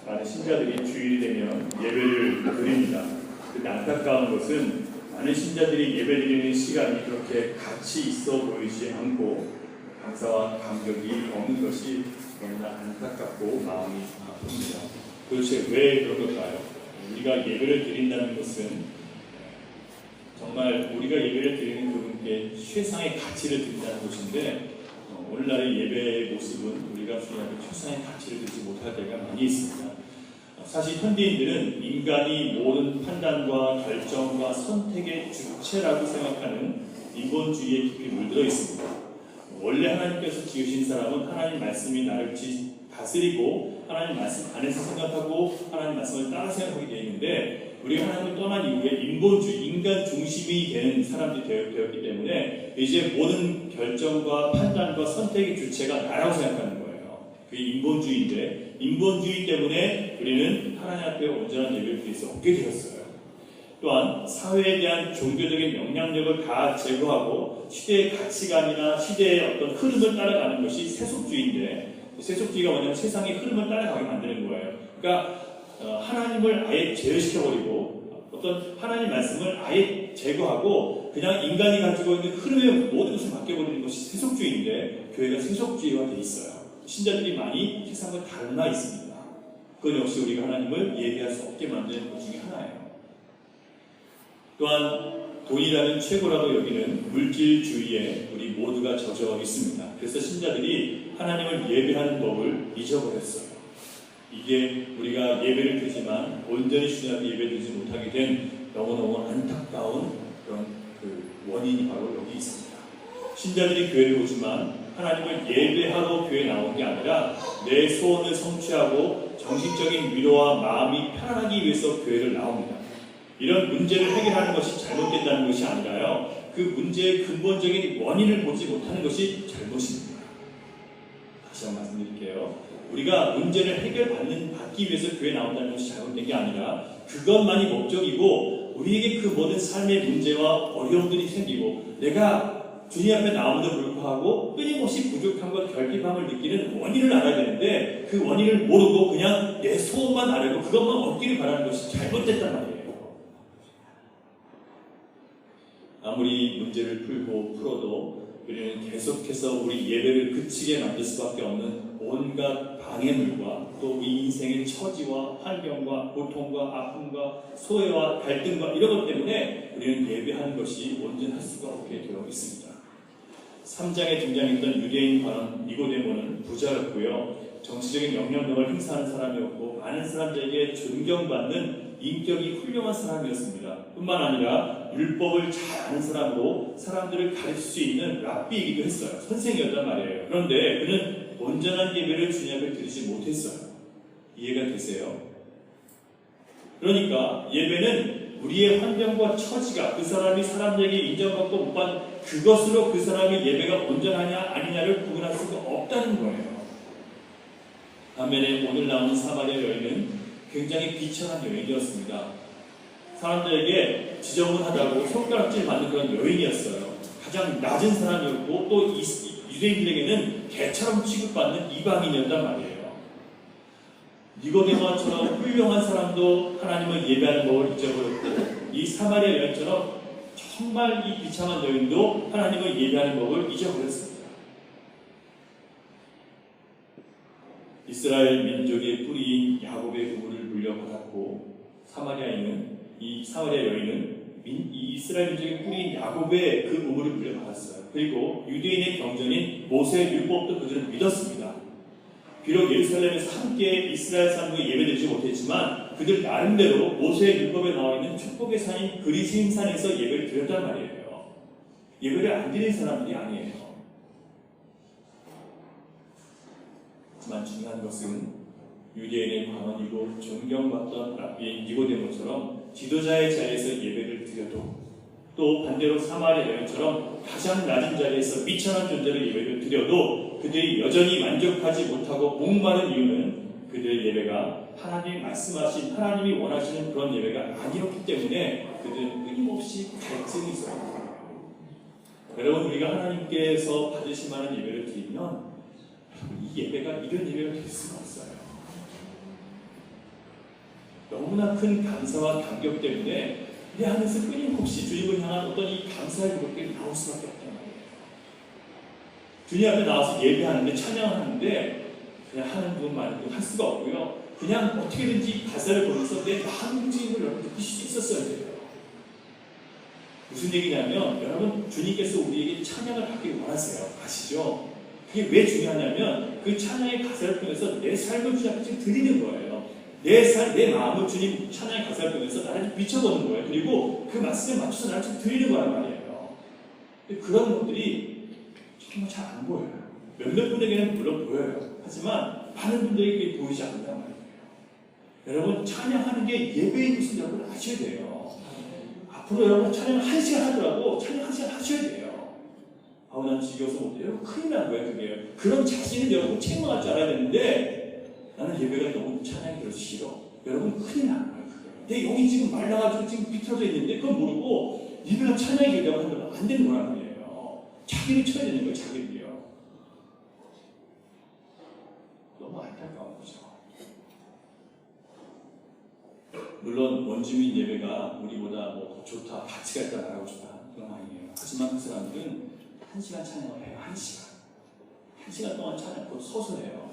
많은 신자들이 주일이 되면 예배를 드립니다. 근데 안타까운 것은 많은 신자들이 예배드리는 시간이 그렇게 같이 있어 보이지 않고 감사와 감격이 없는 것이 너무나 안타깝고 마음이 아픕니다. 도대체 왜 그런 걸까요? 우리가 예배를 드린다는 것은 정말 우리가 예배를 드리는 그분께 최상의 가치를 드린다는 것인데 오늘날의 예배의 모습은 우리가 주님 앞에 최상의 가치를 드리지 못할 때가 많이 있습니다. 사실 현대인들은 인간이 모든 판단과 결정과 선택의 주체라고 생각하는 인본주의에 깊이 물들어 있습니다. 원래 하나님께서 지으신 사람은 하나님 말씀이 나를 다스리고 하나님 말씀 안에서 생각하고 하나님 말씀을 따라 생각하게 되어 있는데 우리가 하나님을 떠난 이후에 인본주의, 인간 중심이 되는 사람들이 되었기 때문에 이제 모든 결정과 판단과 선택의 주체가 나라고 생각하는 거예요. 그게 인본주의인데 인본주의 때문에 우리는 하나님 앞에 온전한 예배를 드릴 수 없게 되었어요. 또한 사회에 대한 종교적인 영향력을 다 제거하고 시대의 가치관이나 시대의 어떤 흐름을 따라가는 것이 세속주의인데 세속주의가 뭐냐면 세상의 흐름을 따라가게 만드는 거예요. 그러니까 하나님을 아예 제어시켜버리고 어떤 하나님 말씀을 아예 제거하고 그냥 인간이 가지고 있는 흐름의 모든 것을 맡겨버리는 것이 세속주의인데 교회가 세속주의화 되어 있어요. 신자들이 많이 세상과 닮아 있습니다. 그건 역시 우리가 하나님을 예배할 수 없게 만드는 것 중에 하나예요. 또한 돈이라는 최고라고 여기는 물질주의에 우리 모두가 젖어 있습니다. 그래서 신자들이 하나님을 예배하는 법을 잊어버렸어요. 이게 우리가 예배를 드리지만 온전히 주님 앞에 예배드리지 못하게 된 너무너무 안타까운 그런 원인이 바로 여기 있습니다. 신자들이 교회를 오지만 하나님을 예배하러 교회에 나온 게 아니라 내 소원을 성취하고 정신적인 위로와 마음이 편안하기 위해서 교회를 나옵니다. 이런 문제를 해결하는 것이 잘못됐다는 것이 아니라요. 그 문제의 근본적인 원인을 보지 못하는 것이 잘못입니다. 다시 한번 말씀드릴게요. 우리가 문제를 받기 위해서 교회에 나온다는 것이 잘못된 게 아니라 그것만이 목적이고 우리에게 그 모든 삶의 문제와 어려움들이 생기고 내가 주님 앞에 나옴에도 불구하고 끊임없이 부족함과 결핍함을 느끼는 원인을 알아야 되는데 그 원인을 모르고 그냥 내 소원만 알고 그것만 얻기를 바라는 것이 잘못됐단 말이에요. 아무리 문제를 풀어도 우리는 계속해서 우리 예배를 그치게 만들 수밖에 없는 온갖 방해물과 또 우리 인생의 처지와 환경과 고통과 아픔과 소외와 갈등과 이런 것 때문에 우리는 예배하는 것이 온전할 수가 없게 되어 있습니다. 3장에 등장했던 유대인 관원 니고데모는 부자였고요. 정치적인 영향력을 행사하는 사람이었고 많은 사람들에게 존경받는 인격이 훌륭한 사람이었습니다. 뿐만 아니라 율법을 잘 아는 사람으로 사람들을 가르칠 수 있는 랍비이기도 했어요. 선생이었단 말이에요. 그런데 그는 온전한 예배를 주님 앞에 드리지 못했어요. 이해가 되세요? 그러니까 예배는 우리의 환경과 처지가 그 사람이 사람들에게 인정받고 못 받는 그것으로 그 사람의 예배가 온전하냐 아니냐를 구분할 수가 없다는 거예요. 반면에 오늘 나오는 사마리아 여인은 굉장히 비천한 여인이었습니다. 사람들에게 지저분하다고 손가락질 받는 그런 여인이었어요. 가장 낮은 사람이었고 또 유대인들에게는 개처럼 취급받는 이방인이었단 말이에요. 니고데모처럼 훌륭한 사람도 하나님을 예배하는 법을 잊어버렸고 이 사마리아 여인처럼 정말 이 비참한 여인도 하나님을 예배하는 법을 잊어버렸습니다. 이스라엘 민족의 뿌리인 야곱의 우물을 물려받았고 이 사마리아 여인은 이 이스라엘 민족의 뿌리인 야곱의 그 우물을 물려받았어요. 그리고 유대인의 경전인 모세의 율법도 그들은 믿었습니다. 비록 예루살렘에서 함께 이스라엘 사람들과 예배드리지 못했지만 그들 나름대로 모세의 율법에 나와 있는 축복의 산인 그리스인 산에서 예배를 드렸단 말이에요. 예배를 안 드리는 사람들이 아니에요. 하지만 중요한 것은 유대인의 관원이고 존경받던 랍비인 니고데모처럼 지도자의 자리에서 예배를 드려도 또 반대로 사마리아 여인처럼 가장 낮은 자리에서 미천한 존재로 예배를 드려도 그들이 여전히 만족하지 못하고 목마른 이유는 그들의 예배가 하나님이 말씀하신 하나님이 원하시는 그런 예배가 아니었기 때문에 그들은 끊임없이 갈증이 있어요. 여러분 우리가 하나님께서 받으실 만한 예배를 드리면 이 예배가 이런 예배가 될 수가 없어요. 너무나 큰 감사와 감격 때문에 내 안에서 끊임없이 주님을 향한 어떤 이 감사의 고백들이 나올 수밖에 없단 말이에요. 주님 앞에 나와서 예배하는데 찬양하는데 그냥 하는 분 말고 할 수가 없고요. 그냥 어떻게든지 가사를 보면서 내 마음 움직임을 여러분 느끼실 수 있었어야 돼요. 무슨 얘기냐면 여러분 주님께서 우리에게 찬양을 받기 원하세요. 아시죠? 그게 왜 중요하냐면 그 찬양의 가사를 통해서 내 삶을 주님 앞에 지금 드리는 거예요. 내 마음을 주님 찬양의 가사를 통해서 나를 비춰보는 거예요. 그리고 그 말씀에 맞춰서 나를 좀 드리는 거란 말이에요. 근데 그런 것들이 정말 잘 안 보여요. 몇몇 분에게는 물론 보여요. 하지만 많은 분들에게 그게 보이지 않는단 말이에요. 여러분 찬양하는 게 예배의 것을 여러분 아셔야 돼요. 앞으로 여러분 찬양 1시간 하더라도 찬양 1시간 하셔야 돼요. 아우 난 지겨워서 못해요. 큰일 난 거예요 그게. 그런 자신은 여러분 책망할 줄 알아야 되는데 나는 예배가 너무 찬양이 들어서 싫어. 여러분 큰일 나는 거예요 그게. 내 영이 지금 말라가지고 지금 비틀어져 있는데 그건 모르고 예배가 찬양이 되려고 하면 안 되는 거란 말이에요. 자기를 쳐야 되는 거예요 자기를요. 너무 안타까운 거죠. 물론 원주민 예배가 우리보다 뭐 좋다, 가치가 있다, 나가고 싶다 그건 아니에요. 하지만 그 사람들은 1시간 찬양을 해요. 1시간. 1시간 동안 찬양 그걸 서서 해요.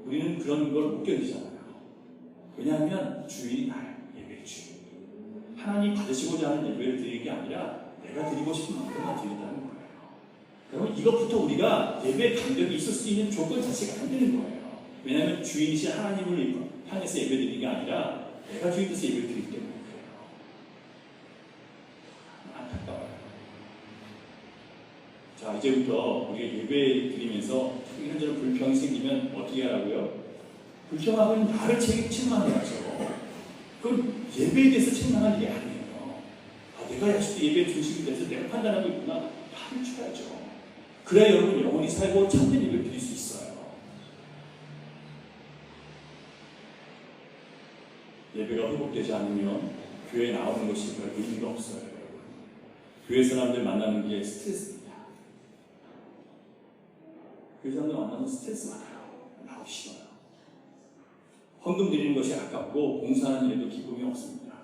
우리는 그런 걸 못 견디잖아요. 왜냐하면 주인이 나예요. 예배의 주인. 하나님 받으시고자 하는 예배를 드리는 게 아니라 내가 드리고 싶은 만큼만 드린다는 거예요. 그러면 이것부터 우리가 예배의 감격이 있을 수 있는 조건 자체가 안 되는 거예요. 왜냐하면 주인이신 하나님을 향해서 예배 드리는 게 아니라 내가 주인 돼서 예배를 드리기 때문에 그래요. 안타까워요. 자, 이제부터 우리가 예배 드리면서 이런저런 불평이 생기면 어떻게 하라고요? 불평하면 나를 책망해야죠. 그건 예배에 대해서 책망할 일이 아니에요. 아, 내가 역시 예배 중심이 돼서 내가 판단하고 있구나. 말을 줘야죠. 그래야 여러분 영원히 살고 참된 예배를 드릴 수 있어요. 예배가 회복되지 않으면 교회에 나오는 것이 별 의미가 없어요. 여러분. 교회 사람들 만나는 게 스트레스입니다. 교회 사람들 만나면 스트레스 많아요. 나오기 싫어요. 헌금 드리는 것이 아깝고 봉사하는 일에도 기쁨이 없습니다.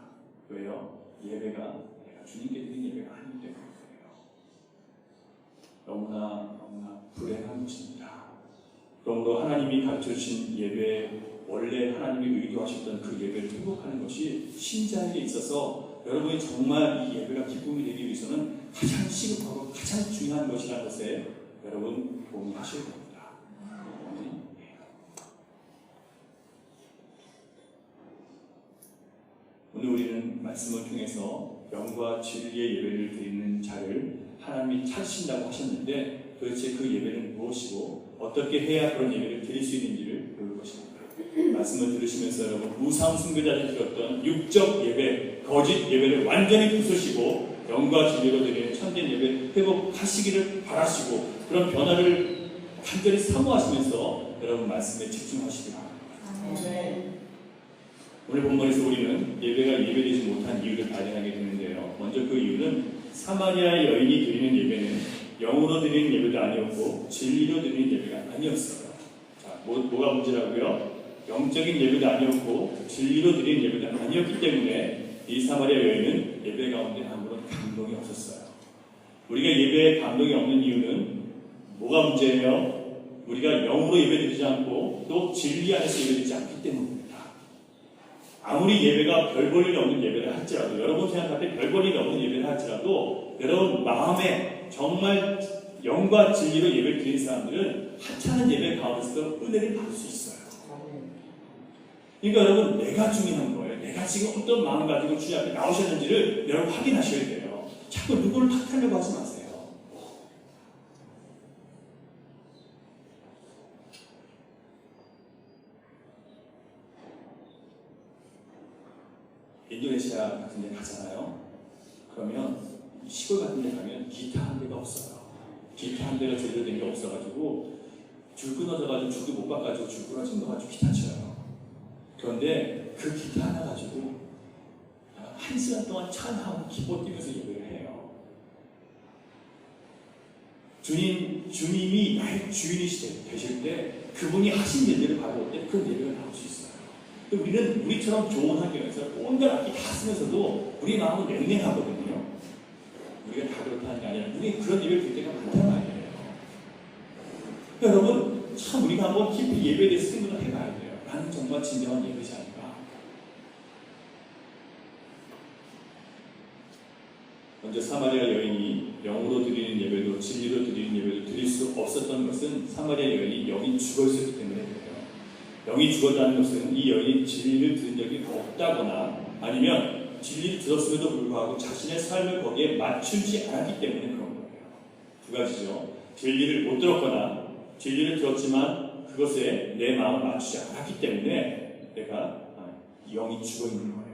왜요? 예배가 내가 주님께 드리는 예배가 아니기 때문에 그래요. 너무나 불행한 것입니다. 그러므로 하나님이 가르쳐주신 예배, 원래 하나님이 의도하셨던 그 예배를 회복하는 것이 신자에게 있어서 여러분이 정말 이 예배가 기쁨이 되기 위해서는 가장 시급하고 가장 중요한 것이라는 것에 여러분 동의하셔야 됩니다. 오늘 우리는 말씀을 통해서 영과 진리의 예배를 드리는 자를 하나님이 찾으신다고 하셨는데 도대체 그 예배는 무엇이고 어떻게 해야 그런 예배를 드릴 수 있는지를 배울 것입니다. 말씀을 들으시면서 여러분 우상 숭배자들이 드렸던 육적 예배, 거짓 예배를 완전히 부수시고 영과 진리로 드리는 참된 예배 회복하시기를 바라시고 그런 변화를 간절히 사모하시면서 여러분 말씀에 집중하시기 바랍니다. 오늘 본문에서 우리는 예배가 예배되지 못한 이유를 발견하게 되는데요. 먼저 그 이유는 사마리아 여인이 드리는 예배는 영으로 드리는 예배도 아니었고 진리로 드리는 예배가 아니었어요. 자, 뭐가 문제라고요? 영적인 예배도 아니었고 진리로 드리는 예배도 아니었기 때문에 이 사마리아 여인은 예배 가운데 아무런 감동이 없었어요. 우리가 예배에 감동이 없는 이유는 뭐가 문제예요? 우리가 영으로 예배드리지 않고 또 진리 안에서 예배드리지 않기 때문입니다. 아무리 예배가 별 볼 일 없는 예배를 할지라도 여러분 생각할 때 별 볼 일 없는 예배를 할지라도 여러분 마음에 정말 영과 진리로 예배를 드리는 사람들은 하찮은 예배 가운데서도 은혜를 받을 수 있어요. 그러니까 여러분 내가 중요한 거예요. 내가 지금 어떤 마음 가지고 주님 앞에 나오셨는지를 여러분 확인하셔야 돼요. 자꾸 누구를 탓하려고 하지 마세요. 인도네시아 같은 데 가잖아요. 그러면 시골 같은 데 가면 기타 한 대가 없어요. 기타 한 대가 제대로 된 게 없어가지고 줄 끊어져가지고 줄도 못 바꿔가지고 줄 끊어진 거 가지고 기타 쳐요. 그런데 그 기타 하나 가지고 1시간 동안 찬양하고 기뻐 뛰면서 예배를 해요. 주님이 나의 주인이 되실 때 그분이 하신 예배를 바라볼 때 그 예배가 나올 수 있어요. 우리는 우리처럼 좋은 환경에서 온갖 악기 다 쓰면서도 우리 마음은 냉랭하거든요. 우리가 다 그렇다는 게 아니라 우리 그런 예배 드릴 때가 많단 말이에요. 여러분 참 우리가 한번 깊이 예배에 대해서 생각을 해봐야 돼요. 나는 정말 진정한 예배자 아닌가? 먼저 사마리아 여인이 영으로 드리는 예배도 진리로 드리는 예배도 드릴 수 없었던 것은 사마리아 여인이 영이 죽었었기 때문에 그래요. 영이 죽었다는 것은 이 여인이 진리를 들은 적이 없다거나 아니면 진리를 들었음에도 불구하고 자신의 삶을 거기에 맞추지 않았기 때문에 그런 거예요. 두 가지죠. 진리를 못 들었거나 진리를 들었지만 그것에 내 마음을 맞추지 않았기 때문에 내가 영이 죽어있는 거예요.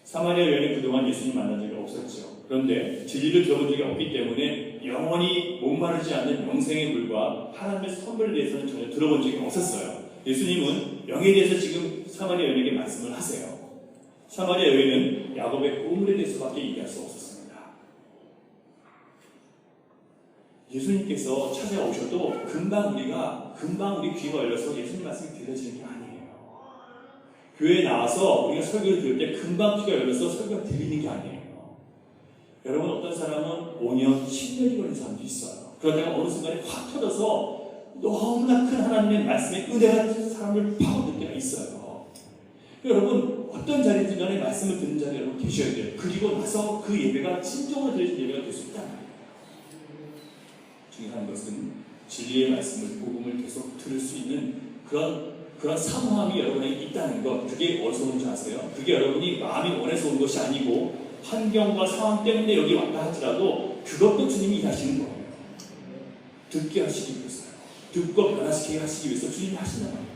사마리아 여인은 그동안 예수님 만난 적이 없었죠. 그런데 진리를 들어본 적이 없기 때문에 영원히 목마르지 않는 영생의 물과 하나님의 선물에 대해서는 전혀 들어본 적이 없었어요. 예수님은 영에 대해서 지금 사마리아 여인에게 말씀을 하세요. 사마리아 여인은 야곱의 보물에 대해서밖에 얘기할 수 없었습니다. 예수님께서 찾아오셔도 금방 우리 귀가 열려서 예수님 말씀이 들려지는 게 아니에요. 교회에 나와서 우리가 설교를 들을 때 금방 귀가 열려서 설교가 들리는 게 아니에요. 여러분 어떤 사람은 5년, 10년이 걸린 사람도 있어요. 그러다가 어느 순간에 확 터져서 너무나 큰 하나님의 말씀의 은혜가 사람을 파고들 때가 있어요. 여러분 어떤 자리든 간에 말씀을 듣는 자리 여러분 계셔야 돼요. 그리고 나서 그 예배가 진정으로 들려진 예배가 될 수 있다는 거예요. 중요한 것은 진리의 말씀을 복음을 계속 들을 수 있는 그런 사모함이 여러분에게 있다는 것. 그게 어디서 오는 줄 아세요? 그게 여러분이 마음이 원해서 온 것이 아니고 환경과 상황 때문에 여기 왔다 할지라도 그것도 주님이 일하시는 거예요. 듣게 하시기 위해서요. 듣고 변화시키게 하시기 위해서 주님이 하시는 거예요.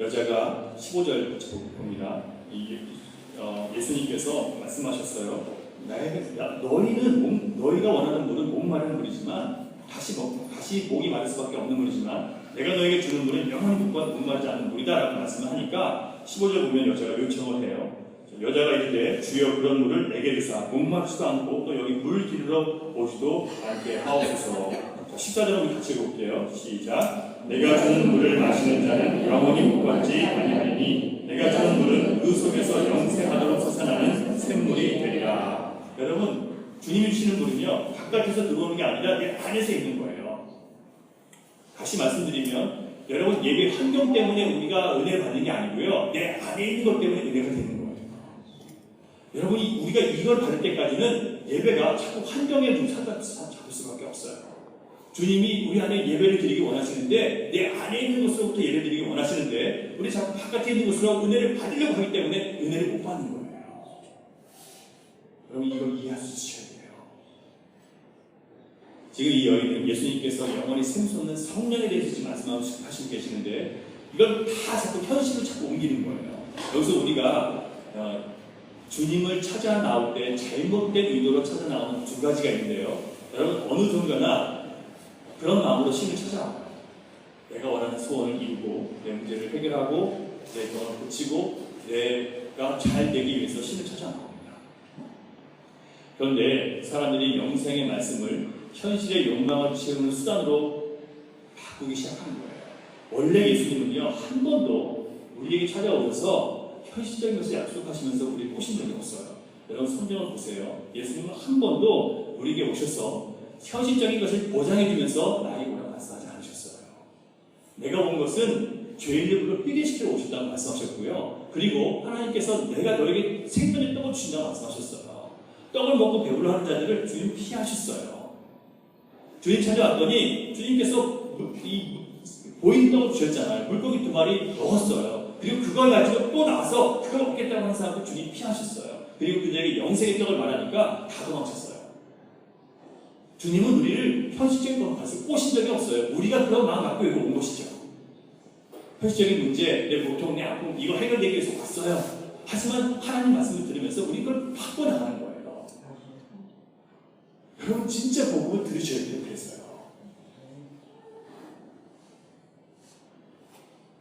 여자가 15절 봅니다. 예수님께서 말씀하셨어요. 너희가 원하는 물은 목마른 물이지만 다시 목이 마를 수밖에 없는 물이지만 내가 너에게 주는 물은 영원히 목마르지 않는 물이다 라고 말씀을 하니까 15절 보면 여자가 요청을 해요. 여자가 이르되 주여 그런 물을 내게 주사 목마르지도 않고 또 여기 물 기르러 오지도 않게 하옵소서. 14절을 같이 볼게요. 시작. 내가 주는 물을 마시는 자는 영원히 못 받지 아니하리니 내가 주는 물은 그 속에서 영생하도록 솟아나는 샘물이 되리라. 여러분 주님이 주시는 물은요 바깥에서 들어오는 게 아니라 내 안에서 있는 거예요. 다시 말씀드리면 여러분 예배 환경 때문에 우리가 은혜 받는 게 아니고요 내 안에 있는 것 때문에 은혜가 되는 거예요. 여러분이 우리가 이걸 받을 때까지는 예배가 자꾸 환경에 좀 잡을 수밖에 없어요. 주님이 우리 안에 예배를 드리기 원하시는데 내 안에 있는 것으로부터 예배 드리기 원하시는데 우리 자꾸 바깥에 있는 것으로 은혜를 받으려고 하기 때문에 은혜를 못 받는 거예요. 여러분 이걸 이해하셔야 돼요. 지금 이 여인은 예수님께서 영원히 샘솟는 성령에 대해서 지금 말씀하시고 계시는데 이걸 다 자꾸 현실로 자꾸 옮기는 거예요. 여기서 우리가 주님을 찾아 나올 때 잘못된 의도로 찾아 나오는 두 가지가 있는데요. 여러분 어느 정도나 그런 마음으로 신을 찾아와요. 내가 원하는 소원을 이루고 내 문제를 해결하고 내 병을 고치고 내가 잘 되기 위해서 신을 찾아나옵니다. 그런데 사람들이 영생의 말씀을 현실의 욕망을 채우는 수단으로 바꾸기 시작한 거예요. 원래 예수님은요 한 번도 우리에게 찾아오셔서 현실적인 것을 약속하시면서 우리를 꼬신 적이 없어요. 여러분 성경을 보세요. 예수님은 한 번도 우리에게 오셔서 현실적인 것을 보장해주면서 나에게 오라고 말씀하지 않으셨어요. 내가 온 것은 죄인들을 회개시키러 오셨다고 말씀하셨고요. 그리고 하나님께서 내가 너에게 생명의 떡을 주신다고 말씀하셨어요. 떡을 먹고 배불러 하는 자들을 주님 피하셨어요. 주님 찾아왔더니 주님께서 보이는 떡을 주셨잖아요. 물고기 2마리 넣었어요. 그리고 그걸 가지고 또 나와서 그걸 먹겠다고 하는 사람을 주님 피하셨어요. 그리고 그들에게 영생의 떡을 말하니까 다 도망쳤어요. 주님은 우리를 현실적인 것으로 가서 꼬신 적이 없어요. 우리가 그런 마음 갖고 여기 온 것이죠. 현실적인 문제, 내 고통, 내 아픔 이거 해결되기 위해서 왔어요. 하지만 하나님 말씀을 들으면서 우리 그걸 바꿔나가는 거예요. 여러분 진짜 복음을 들으셔야 돼요. 그래서요.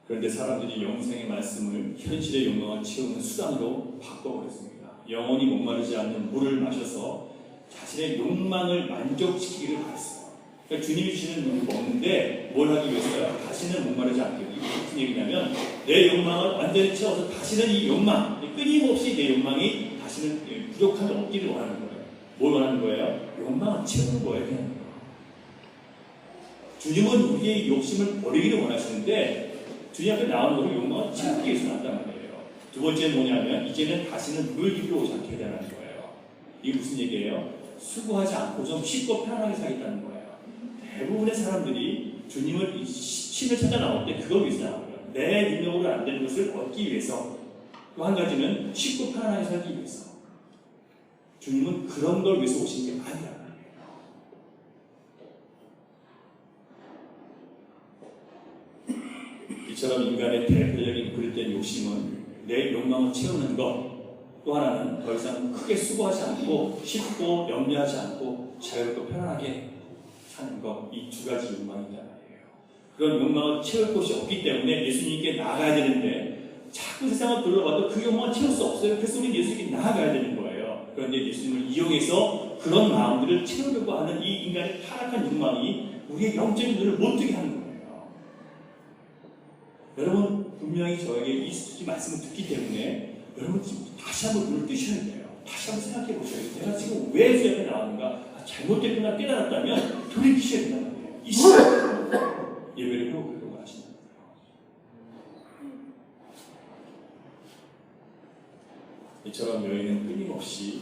그런데 사람들이 영생의 말씀을 현실의 욕망을 채우는 수단으로 바꿔버렸습니다. 영원히 목마르지 않는 물을 마셔서 자신의 욕망을 만족시키기를 바랬어요. 그러니까 주님이 주시는 물을 먹는데 뭘 하기 위해서요? 다시는 목마르지 않게. 이게 무슨 얘기냐면 내 욕망을 완전히 채워서 다시는 이 욕망, 끊임없이 내 욕망이 다시는 부족함이 없기를 원하는 거예요. 뭘 원하는 거예요? 욕망을 채우는 거예요. 그냥. 주님은 우리의 욕심을 버리기를 원하시는데 주님 앞에 나오는 것을 욕망을 채우기 위해서 나왔단 말이에요. 두 번째는 뭐냐면 이제는 다시는 물 깊이 오지 않게 되라는 거예요. 이게 무슨 얘기예요? 수고하지 않고 좀 쉽고 편안하게 살겠다는 거예요. 대부분의 사람들이 주님을 신을 찾아 나올 때 그걸 위해서 나와요. 내 능력으로 안 되는 것을 얻기 위해서. 또 한 가지는 쉽고 편안하게 살기 위해서. 주님은 그런 걸 위해서 오신 게 아니란 말이에요. 이처럼 인간의 대표적인 그릇된 욕심은 내 욕망을 채우는 것, 또 하나는 더 이상 크게 수고하지 않고 쉽고 염려하지 않고 자유롭고 편안하게 사는 것, 이 두 가지 욕망이란 말이에요. 그런 욕망을 채울 곳이 없기 때문에 예수님께 나아가야 되는데 자꾸 세상을 둘러봐도 그 욕망을 채울 수 없어요. 그래서 우리는 예수님께 나아가야 되는 거예요. 그런데 예수님을 이용해서 그런 마음들을 채우려고 하는 이 인간의 타락한 욕망이 우리의 영적인 눈을 못 뜨게 하는 거예요. 여러분 분명히 저에게 이 말씀을 듣기 때문에 여러분 지금 다시 한번 눈을 뜨셔야 돼요. 다시 한번 생각해 보셔야 돼요. 내가 지금 왜 수업에 나왔는가? 잘못됐구나 깨달았다면 돌이키셔야 된단 말이에요. 이 시간 예배를 회복하려고 하시는 거예요. 이처럼 여인은 끊임없이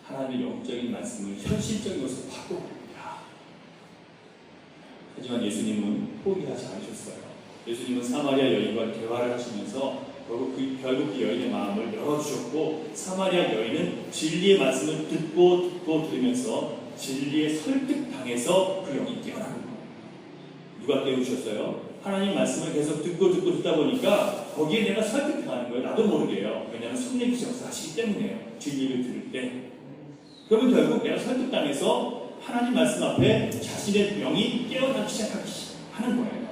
하나님의 영적인 말씀을 현실적인 것으로 바꿔봅니다. 하지만 예수님은 포기하지 않으셨어요. 예수님은 사마리아 여인과 대화를 하시면서 결국 그 여인의 마음을 열어주셨고 사마리아 여인은 진리의 말씀을 듣고 들으면서 진리에 설득당해서 그 영이 깨어나는 거예요. 누가 깨우셨어요? 하나님 말씀을 계속 듣고 듣다 보니까 거기에 내가 설득당하는 거예요. 나도 모르게요. 왜냐하면 성령께서 역사하시기 때문에요. 진리를 들을 때. 그러면 결국 내가 설득당해서 하나님 말씀 앞에 자신의 영이 깨어나기 시작하기 하는 거예요.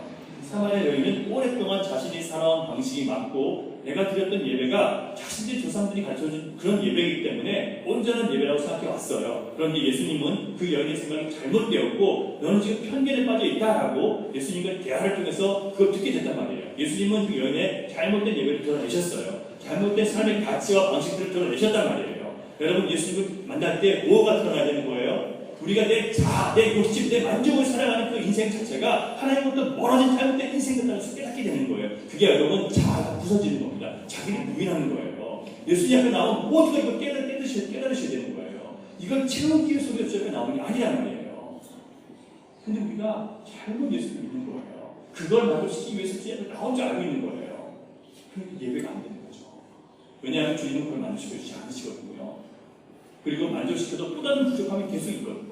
사마리아 여인은 오랫동안 자신이 살아온 방식이 맞고 내가 드렸던 예배가 자신의 조상들이 가르쳐준 그런 예배이기 때문에 온전한 예배라고 생각해 왔어요. 그런데 예수님은 그 여인의 생각이 잘못되었고 너는 지금 편견에 빠져 있다라고 예수님과 대화를 통해서 그걸 듣게 됐단 말이에요. 예수님은 그 여인의 잘못된 예배를 드러내셨어요. 잘못된 삶의 가치와 방식들을 드러내셨단 말이에요. 여러분 예수님을 만날 때 뭐가 드러나야 되는 거예요? 우리가 내 자아, 내 욕심, 내 만족을 살아가는 그 인생 자체가 하나님부터 멀어진 잘못된 인생이라는 것을 깨닫게 되는 거예요. 그게 여러분 자아가 부서지는 겁니다. 자기를 부인하는 거예요. 예수님 앞에 나오면 모두가 이걸 깨달으셔야 되는 거예요. 이걸 채우기 위해서 우리 앞에 나오는 게 아니란 말이에요. 근데 우리가 잘못 예수를 믿는 거예요. 그걸 만족시키기 위해서 주님 앞에 나온 줄 알고 있는 거예요. 그런데 예배가 안 되는 거죠. 왜냐하면 주님은 그걸 만족시켜주지 않으시거든요. 그리고 만족시켜도 또 다른 부족함이 계속 있거든요.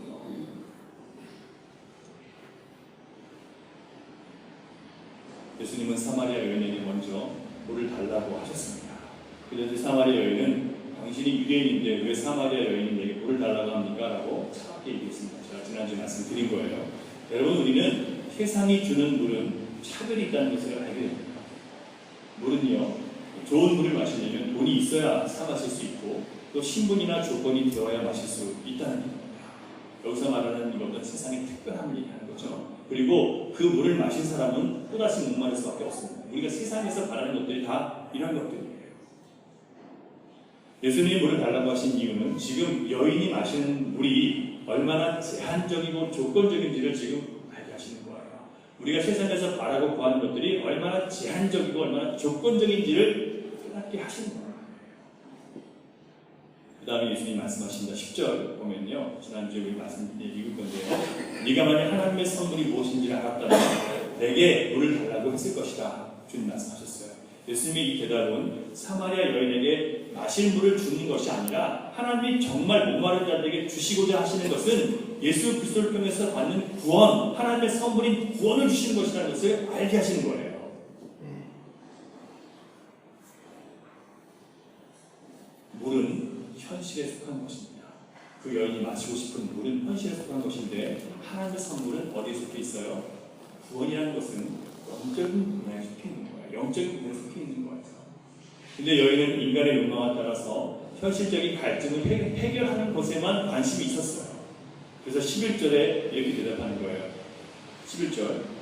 예수님은 사마리아 여인에게 먼저 물을 달라고 하셨습니다. 그런데 사마리아 여인은 당신이 유대인인데 왜 사마리아 여인에게 물을 달라고 합니까? 라고 차갑게 얘기했습니다. 제가 지난주에 말씀드린 거예요. 여러분 우리는 세상이 주는 물은 차별이 있다는 것을 알게 됩니다. 물은요 좋은 물을 마시려면 돈이 있어야 사 마실 수 있고 또 신분이나 조건이 되어야 마실 수 있다는 겁니다. 여기서 말하는 이것은 세상의 특별함을 얘기하는 거죠. 그리고 그 물을 마신 사람은 또다시 목마를 수밖에 없습니다. 우리가 세상에서 바라는 것들이 다 이런 것들이에요. 예수님이 물을 달라고 하신 이유는 지금 여인이 마시는 물이 얼마나 제한적이고 조건적인지를 지금 알게 하시는 거예요. 우리가 세상에서 바라고 구하는 것들이 얼마나 제한적이고 얼마나 조건적인지를 깨닫게 하시는 거예요. 그 다음에 예수님이 말씀하십니다. 10절 보면요. 지난주에 우리 말씀 읽을 건데요. 네가 만약 하나님의 선물이 무엇인지를 알았다면 내게 물을 달라고 했을 것이다. 주님 말씀하셨어요. 예수님의 이 대답은 사마리아 여인에게 마실 물을 주는 것이 아니라 하나님이 정말 목마른 자들에게 주시고자 하시는 것은 예수 그리스도를 통해서 받는 구원, 하나님의 선물인 구원을 주시는 것이라는 것을 알게 하시는 거예요. 물은 현실에 속한 것입니다. 그 여인이 마시고 싶은 물은 현실에 속한 것인데 하나님의 선물은 어디에 속해 있어요? 구원이라는 것은 영적인 분야에 속해 있는 거예요. 영적인 분야에 속해 있는 거예요. 근데 여인은 인간의 욕망에 따라서 현실적인 갈증을 해결하는 것에만 관심이 있었어요. 그래서 11절에 이렇게 대답하는 거예요. 11절.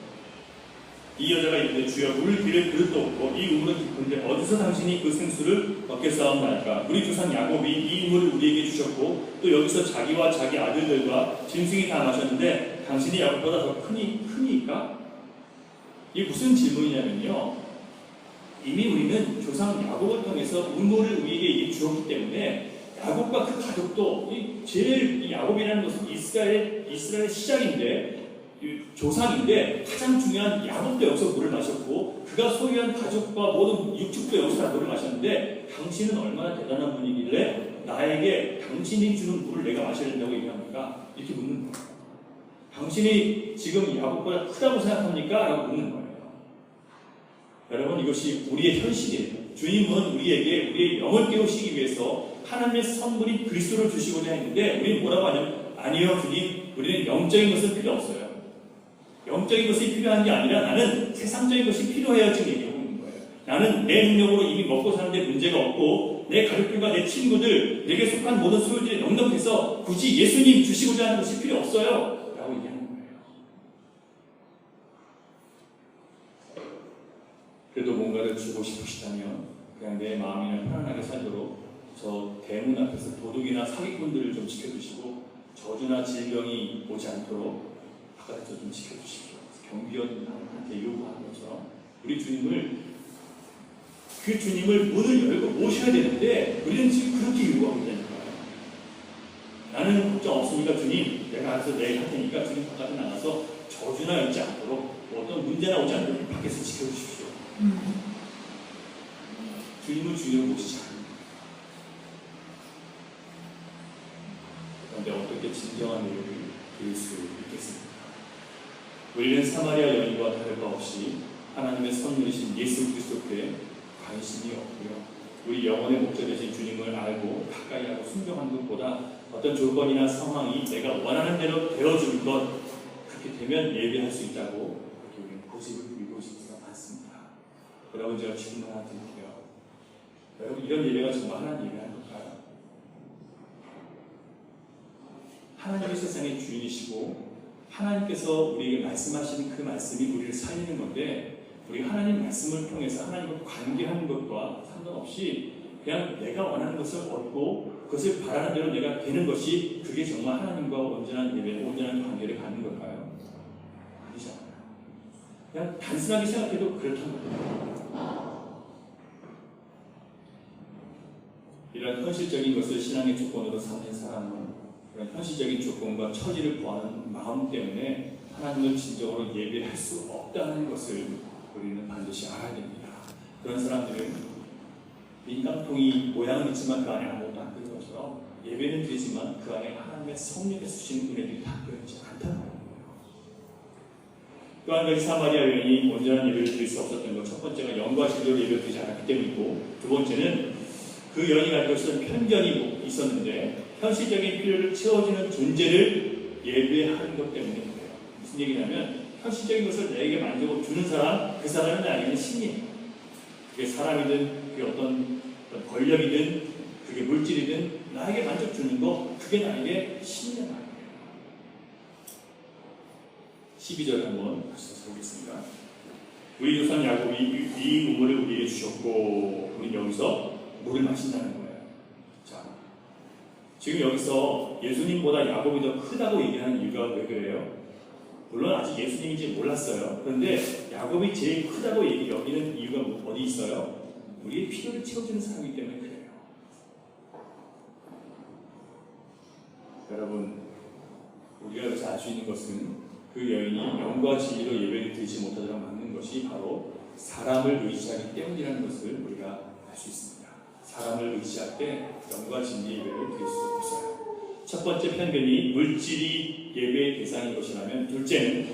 이 여자가 이르되 주여 물 비를 그릇도 없고 이 우물은 깊은데 어디서 당신이 그 생수를 얻겠사옵나이까. 우리 조상 야곱이 이 우물을 우리에게 주셨고 또 여기서 자기와 자기 아들들과 짐승이 다 마셨는데 당신이 야곱보다 더 크니까? 이게 무슨 질문이냐면요, 이미 우리는 조상 야곱을 통해서 우물을 우리에게 주었기 때문에 야곱과 그 가족도 제일 야곱이라는 것은 이스라엘의 시작인데 조상인데 가장 중요한 야곱도 여기서 물을 마셨고 그가 소유한 가족과 모든 육축도 여기서 다 물을 마셨는데 당신은 얼마나 대단한 분이길래 나에게 당신이 주는 물을 내가 마셔야 된다고 얘기합니까? 이렇게 묻는 거예요. 당신이 지금 야곱보다 크다고 생각합니까? 라고 묻는 거예요. 여러분, 이것이 우리의 현실이에요. 주님은 우리에게 우리의 영을 깨우시기 위해서 하나님의 선물인 그리스도를 주시고자 했는데 우리는 뭐라고 하냐면 아니요 주님, 우리는 영적인 것은 필요 없어요. 영적인 것이 필요한 게 아니라 나는 세상적인 것이 필요해야 지금 얘기하고 있는 거예요. 나는 내 능력으로 이미 먹고 사는데 문제가 없고 내 가족들과 내 친구들, 내게 속한 모든 소유들이 넉넉해서 굳이 예수님 주시고자 하는 것이 필요 없어요 라고 얘기하는 거예요. 그래도 뭔가를 주고 싶으시다면 그냥 내 마음이나 편안하게 살도록 저 대문 앞에서 도둑이나 사기꾼들을 좀 지켜주시고 저주나 질병이 오지 않도록 바깥에서 좀 지켜주십시오. 경비원한테 요구하는 것처럼 우리 주님을, 그 주님을 문을 열고 모셔야 되는데 우리는 지금 그렇게 요구하고 있다는 거예요. 나는 걱정 없으니까 주님, 내가 알아서 내일 할 테니까 주님 바깥에 나가서 저주나 있지 않도록 어떤 문제나 오지 않도록 밖에서 지켜주십시오. 주님을 주님을 모시지 않는 거예요. 그런데 어떻게 진정한 예배를 드릴 수 있겠습니까? 우리는 사마리아 여인과 다를 바 없이 하나님의 선물이신 예수 그리스도께 관심이 없고요. 우리 영혼의 목자 되신 주님을 알고 가까이 하고 순종하는 것보다 어떤 조건이나 상황이 내가 원하는 대로 되어줄 것, 그렇게 되면 예배할 수 있다고 그렇게 우리는 고집을 부리고 있어서 많습니다. 여러분, 제가 질문 하나 드릴게요. 여러분, 이런 예배가 정말 하나님 예배하는 걸까요? 하나님이 세상의 주인이시고 하나님께서 우리에게 말씀하시는 그 말씀이 우리를 살리는 건데, 우리 하나님 말씀을 통해서 하나님과 관계하는 것과 상관없이 그냥 내가 원하는 것을 얻고 그것을 바라는 대로 내가 되는 것이, 그게 정말 하나님과 온전한 예배, 온전한 관계를 갖는 걸까요? 아니지 않아요. 그냥 단순하게 생각해도 그렇다는 거예요. 이런 현실적인 것을 신앙의 조건으로 삼는 사람은 그런 현실적인 조건과 처지를 구하는 마음 때문에 하나님을 진정으로 예배할 수 없다는 것을 우리는 반드시 알아야 됩니다. 그런 사람들은 민감통이 모양은 있지만 그 안에 아무것도 안 드는 것처럼 예배는 드리지만 그 안에 하나님의 성령께서 주시는 은혜들이 다 들어있지 않다는 거예요. 또 한 가지 사마리아 여인이 온전한 예배를 드릴 수 없었던 것, 첫 번째가 영과 진리로 예배를 드리지 않았기 때문이고, 두 번째는 그 여인이 가지고 있었던 편견이 있었는데 현실적인 필요를 채워주는 존재를 예배하는 것 때문입니다. 무슨 얘기냐면 현실적인 것을 내게 만족을 주는 사람, 그 사람은 나에게는 신이에요. 그게 사람이든 그게 어떤 권력이든 그게 물질이든 나에게 만족 주는 거, 그게 나에게 신이란 말이에요. 12절 한번 다시 보겠습니다. 우리 조상 야곱이 이 우물을 우리에게 주셨고, 우리 여기서 물을 마신다는 거예요. 자, 지금 여기서 예수님보다 야곱이 더 크다고 얘기하는 이유가 왜 그래요? 물론 아직 예수님인지 몰랐어요. 그런데 야곱이 제일 크다고 여기는 이유가 어디 있어요? 우리의 필요를 채워주는 사람이기 때문에 그래요. 여러분, 우리가 여기서 알 수 있는 것은 그 여인이 영과 진리로 예배를 드리지 못하도록 막는 것이 바로 사람을 의지하기 때문이라는 것을 우리가 알 수 있습니다. 사람을 의지할 때 영과 진리 예배를 드릴 수 없어요. 첫 번째 편견이 물질이 예배의 대상인 것이라면, 둘째는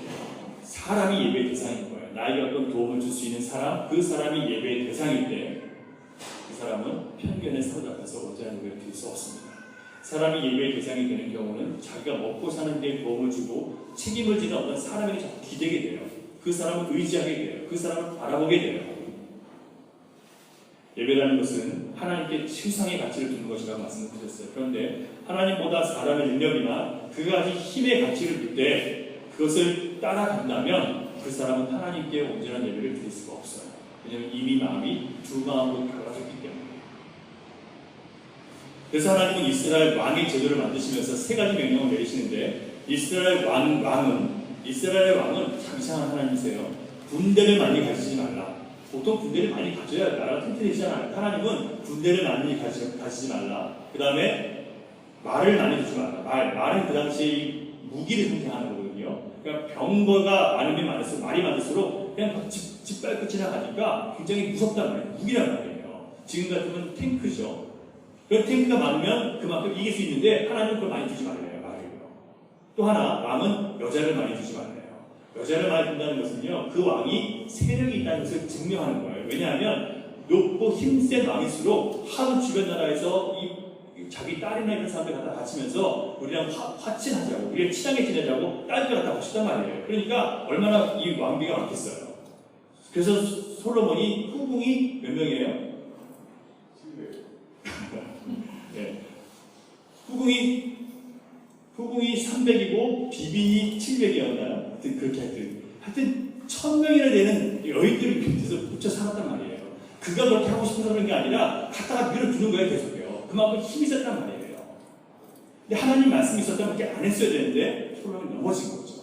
사람이 예배의 대상인 거예요. 나에게 어떤 도움을 줄 수 있는 사람, 그 사람이 예배의 대상일 때 그 사람은 편견에 사로잡혀서 온전한 예배를 드릴 수 없습니다. 사람이 예배의 대상이 되는 경우는 자기가 먹고 사는 데 도움을 주고 책임을 지는 어떤 사람에게 자꾸 기대게 돼요. 그 사람을 의지하게 돼요. 그 사람을 바라보게 돼요. 예배라는 것은 하나님께 최상의 가치를 두는 것이라고 말씀드렸어요. 그런데 하나님보다 사람의 능력이나 그가 가진 힘의 가치를 둘 때 그것을 따라간다면 그 사람은 하나님께 온전한 예배를 드릴 수가 없어요. 왜냐하면 이미 마음이 두 마음으로 갈라졌기 때문에. 그래서 하나님은 이스라엘 왕의 제도를 만드시면서 세 가지 명령을 내리시는데 이스라엘 왕은 참 이상한 하나님이세요. 군대를 많이 가지지 말라. 보통 군대를 많이 가져야 나라가 튼튼해지잖아요. 하나님은 군대를 많이 가지지 말라. 그 다음에 말을 많이 두지 말라. 말은 그 당시에 무기를 상징하는 거거든요. 그러니까 병거가 많으면 많을수록 말이 많을수록 그냥 짓밟고 지나가니까 굉장히 무섭단 말이에요. 무기란 말이에요. 지금 같으면 탱크죠. 그 탱크가 많으면 그만큼 이길 수 있는데 하나님은 그걸 많이 두지 말래요. 말을요. 또 하나 왕은 여자를 많이 두지 말래요. 여자를 많이 둔다는 것은요, 그 왕이 세력이 있다는 것을 증명하는 거예요. 왜냐하면 높고 힘센 왕일수록 하루 주변 나라에서 자기 딸이나 이런 사람들 갖다 바치면서 우리랑 화친하자고, 우리랑 친하게 지내자고 딸들 갖다 바쳤단 말이에요. 그러니까 얼마나 이 왕비가 많겠어요. 그래서 솔로몬이 후궁이 몇 명이에요? 네. 후궁이 300이고 비빈이 700이었나요? 그렇게 하여튼 1000명이나 되는 여인들을 밑에서 붙여 살았단 말이에요. 그가 그렇게 하고 싶어서 그런 게 아니라 갖다가 밀어주는 거예요. 계속해요. 그만큼 힘이 있었단 말이에요. 근데 하나님 말씀이 있었다면 그렇게 안 했어야 되는데 솔로몬이 넘어진 거죠.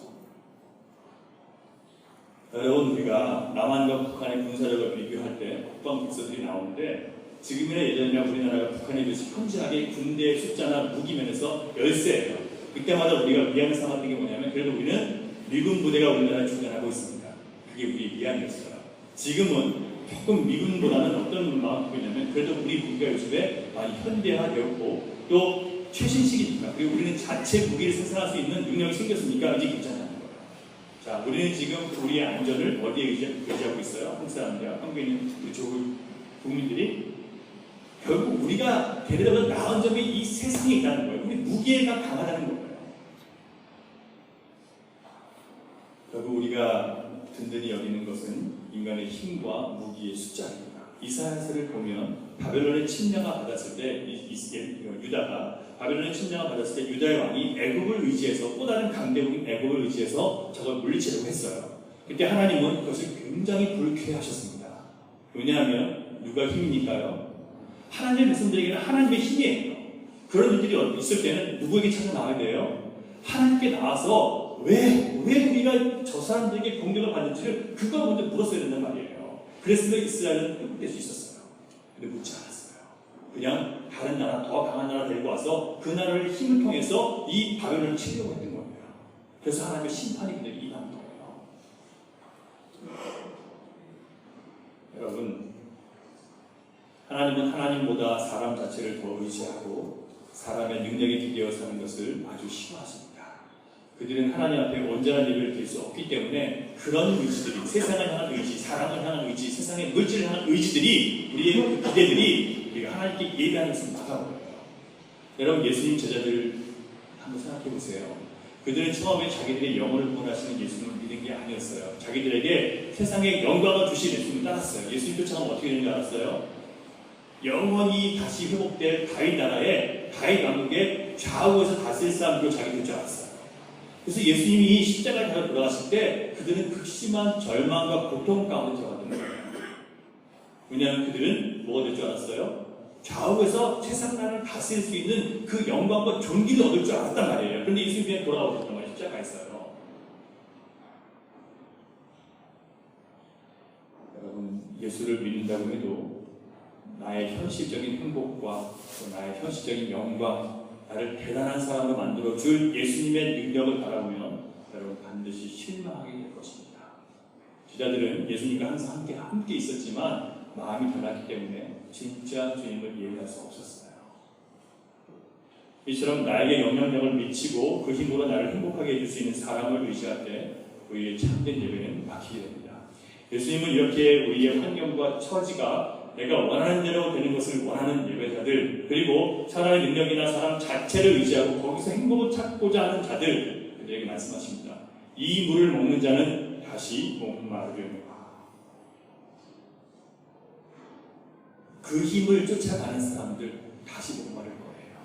여러분, 우리가 남한과 북한의 군사력을 비교할 때 국방 백서들이 나오는데 지금이나 예전이나 우리나라가 북한에 비해서 현저하게 군대의 숫자나 무기면에서 열세예요. 그때마다 우리가 위안을 삼았던 게 뭐냐면 그래도 우리는 미군 부대가 우리나라에 주관하고 있습니다. 그게 우리 위안이었어요. 지금은 조금 미군보다는 어떤 마음이냐면 그래도 우리 무기가 요즘에 많이 현대화되었고 또 최신식이니까 그리고 우리는 자체 무기를 생산할 수 있는 능력이 생겼으니까 이제 괜찮다는 거예요. 자, 우리는 지금 우리의 안전을 어디에 의지하고 있어요? 한국 사람들, 한국에 있는 우리 조국 국민들이 결국 우리가 데려다 나은 점이 이 세상에 있다는 거예요. 우리 무기가 강하다는 거예요. 결국 우리가 든든히 여기는 것은 인간의 힘과 무기의 숫자입니다. 이사야서를 보면 바벨론의 침략을 받았을 때 유다가 바벨론의 침략을 받았을 때 유다의 왕이 애굽을 의지해서 또 다른 강대국인 애굽을 의지해서 저걸 물리치려고 했어요. 그때 하나님은 그것을 굉장히 불쾌하셨습니다. 왜냐하면 누가 힘이니까요? 하나님의 백성들에게는 하나님의 힘이에요. 그런 일들이 있을 때는 누구에게 찾아 나와야 돼요? 하나님께 나와서 왜 우리가 저 사람들에게 공격을 받는지를 그걸 먼저 물었어야 된단 말이에요. 그랬으면 이스라엘은 회복될 수 있었어요. 근데 묻지 않았어요. 그냥 다른 나라, 더 강한 나라 데리고 와서 그 나라를 힘을 통해서 이 바벨론을 치려고 했던 거예요. 그래서 하나님의 심판이 그들에게 임한 거예요. 여러분, 하나님은 하나님보다 사람 자체를 더 의지하고 사람의 능력에 기대어 사는 것을 아주 싫어하십니다. 그들은 하나님 앞에 온전한 예배를 드릴 수 없기 때문에 그런 의지들이, 세상을 향한 의지, 사랑을 향한 의지, 세상의 물질을 향한 의지들이, 우리의 기대들이 우리가 하나님께 예배하는 것을 막아버려요. 여러분, 예수님 제자들 한번 생각해 보세요. 그들은 처음에 자기들의 영혼을 구원하시는 예수님을 믿은 게 아니었어요. 자기들에게 세상의 영광을 주신 예수님을 따랐어요. 예수님 쫓아가면 어떻게 되는 줄 알았어요? 영원히 다시 회복될 다윗 나라에 다윗 왕국의 좌우에서 다스릴 사람으로 자기들 줄 알았어요. 그래서 예수님이 십자가에 달려 돌아가실 때 그들은 극심한 절망과 고통 가운데 들어갔던 거예요. 왜냐하면 그들은 뭐가 될 줄 알았어요? 좌우에서 세상 나라를 다스릴 수 있는 그 영광과 존귀를 얻을 줄 알았단 말이에요. 그런데 예수님이 그냥 돌아오셨단 말이에요. 십자가에서요. 여러분, 예수를 믿는다고 해도 나의 현실적인 행복과 또 나의 현실적인 영광, 나를 대단한 사람으로 만들어줄 예수님의 능력을 바라보면 여러분 반드시 실망하게 될 것입니다. 제자들은 예수님과 항상 함께 있었지만 마음이 변했기 때문에 진짜 주님을 이해할 수 없었어요. 이처럼 나에게 영향력을 미치고 그 힘으로 나를 행복하게 해줄 수 있는 사람을 의지할 때 우리의 참된 예배는 막히게 됩니다. 예수님은 이렇게 우리의 환경과 처지가 내가 원하는 대로 되는 것을 원하는 예배자들, 그리고 사람의 능력이나 사람 자체를 의지하고 거기서 행복을 찾고자 하는 자들, 그들에게 말씀하십니다. 이 물을 먹는 자는 다시 목마르려니와. 그 힘을 쫓아가는 사람들 다시 목마를 거예요.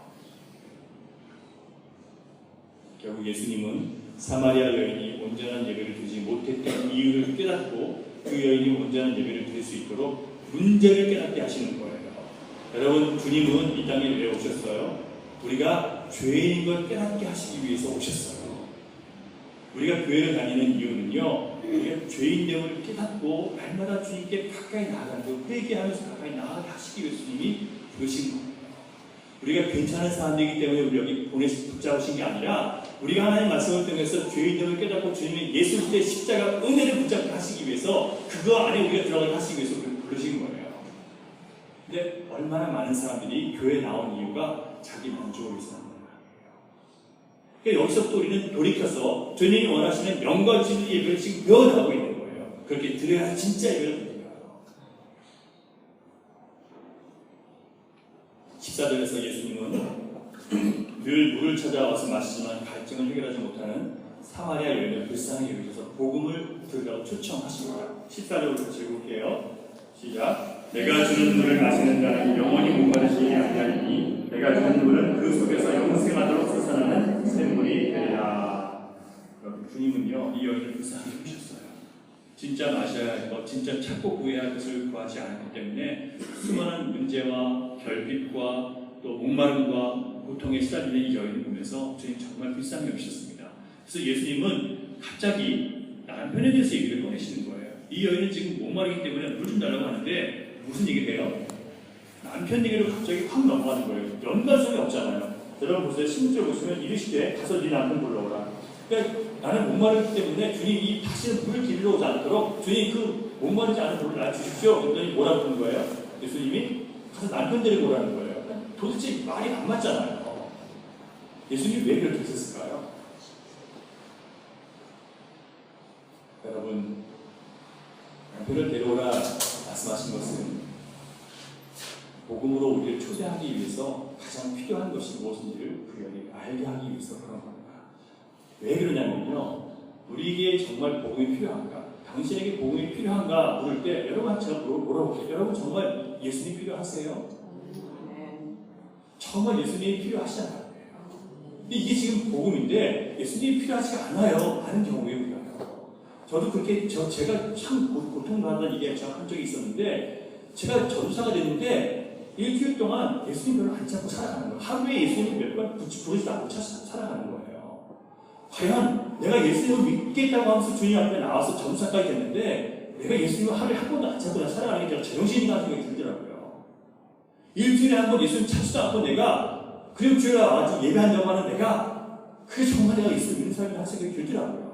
결국 예수님은 사마리아 여인이 온전한 예배를 드리지 못했던 이유를 깨닫고 그 여인이 온전한 예배를 드릴 수 있도록 문제를 깨닫게 하시는 거예요. 여러분, 주님은 이 땅에 왜 오셨어요? 우리가 죄인인 걸 깨닫게 하시기 위해서 오셨어요. 우리가 교회를 다니는 이유는요, 우리가 죄인됨을 깨닫고 날마다 주님께 가까이 나아가는 거, 회개하면서 가까이 나아가게 하시기 위해서 주님이 부르신 거예요. 우리가 괜찮은 사람들이기 때문에 우리 여기 붙잡으신 게 아니라 우리가 하나님 말씀을 통해서 죄인됨을 깨닫고 주님의 예수 그리스도의 십자가 은혜를 붙잡게 하시기 위해서 그거 안에 우리가 들어가게 하시기 위해서 부르신 거예요. 근데 얼마나 많은 사람들이 교회에 나온 이유가 자기 만족을 위해서 나온 거예요. 그러니까 여기서부터 우리는 돌이켜서 주님이 원하시는 영과 진리 예배를 지금 배워나가고 있는 거예요. 그렇게 드려야 진짜 예배를 드려요. 14절에서 예수님은 늘 물을 찾아와서 마시지만 갈증을 해결하지 못하는 사마리아 여인을 불쌍히 여기셔서 복음을 들으라고 초청하십니다. 14절부터 같이 읽을게요. 시작. 내가 주는 물을 마시는 자는 영원히 목마르시지 아니하리니 내가 주는 물은 그 속에서 영생하도록 솟아나는 샘물이 되리라. 주님은요, 이 여인을 불쌍히 여기셨어요. 진짜 마셔야 할 것, 진짜 찾고 구해야 할 것을 구하지 않았기 때문에 수많은 문제와 결핍과 또 목마름과 고통에 시달리는 이 여인을 보면서 주님 정말 불쌍히 여기셨습니다. 그래서 예수님은 갑자기 남편에 대해서 얘기를 꺼내시는 거예요. 이 여인은 지금 목마르기 때문에 물 좀 달라고 하는데 무슨 얘기를 해요? 남편 얘기로 갑자기 확 넘어가는 거예요. 연관성이 없잖아요. 여러분 보세요. 16절 보시면 이르시되 가서 네 남편 불러오라. 그러니까 나는 목마르기 때문에 주님이 다시는 물을 길러 오지 않도록 주님 그 목마르지 않은 물을 나 주십시오. 그랬더니 뭐라고 하는 거예요? 예수님이 가서 남편 데리고 오라는 거예요. 도대체 말이 안 맞잖아요. 예수님이 왜 그렇게 했을까요? 여러분, 남편을 데려오라 말씀하신 것은 복음으로 우리를 초대하기 위해서 가장 필요한 것이 무엇인지를 그 여인에게 알게 하기 위해서 그런 겁니다. 왜 그러냐면요, 우리에게 정말 복음이 필요한가? 당신에게 복음이 필요한가? 물을 때 여러분 제가 물어볼게요. 여러분 정말 예수님 필요하세요? 정말 예수님이 필요하시잖아요. 근데 이게 지금 복음인데 예수님이 필요하지가 않아요. 하는 경우에 우리가요. 저도 그렇게 제가 참 고통받는 얘기를 제가 한 적이 있었는데 제가 전도사가 됐는데 일주일 동안 예수님 별로 안 찾고 살아가는 거예요. 하루에 예수님을 몇 번 부르지도 않고 살아가는 거예요. 과연 내가 예수님을 믿겠다고 하면서 주님 앞에 나와서 전도사까지 됐는데 내가 예수님을 하루에 한 번도 안 찾고 살아가는 게 제정신인가 생각이 들더라고요. 일주일에 한 번 예수님 찾지도 않고 내가 그리고 주일에 와서 예배한다고 하는 내가 그게 정말 내가 예수님 믿는 사람이라는 생각이 들더라고요.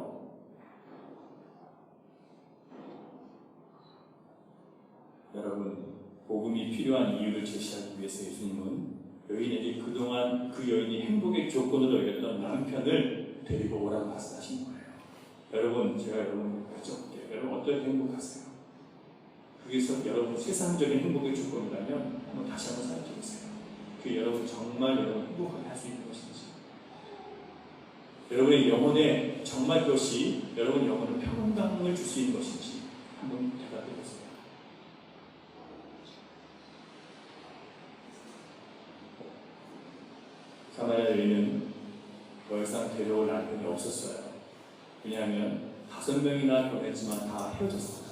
여러분, 복음이 필요한 이유를 제시하기 위해서 예수님은 여인에게 그동안 그 여인이 행복의 조건으로 여겼던 남편을 데리고 오라고 말씀하신 거예요. 여러분, 제가 여러분에게 여쭤볼게요. 여러분 어떻게 행복하세요? 그래서 여러분 세상적인 행복의 조건이라면 한번 다시 한번 생각해 보세요. 그 여러분 정말 여러분 행복하게 할 수 있는 것인지, 여러분의 영혼에 정말 그것이 여러분 영혼을 평강을 줄 수 있는 것인지 한번 대답해 보세요. 사마리아 여인은 더 이상 데려올 남편이 없었어요. 왜냐하면 5명이나 결혼했지만 다 헤어졌어요.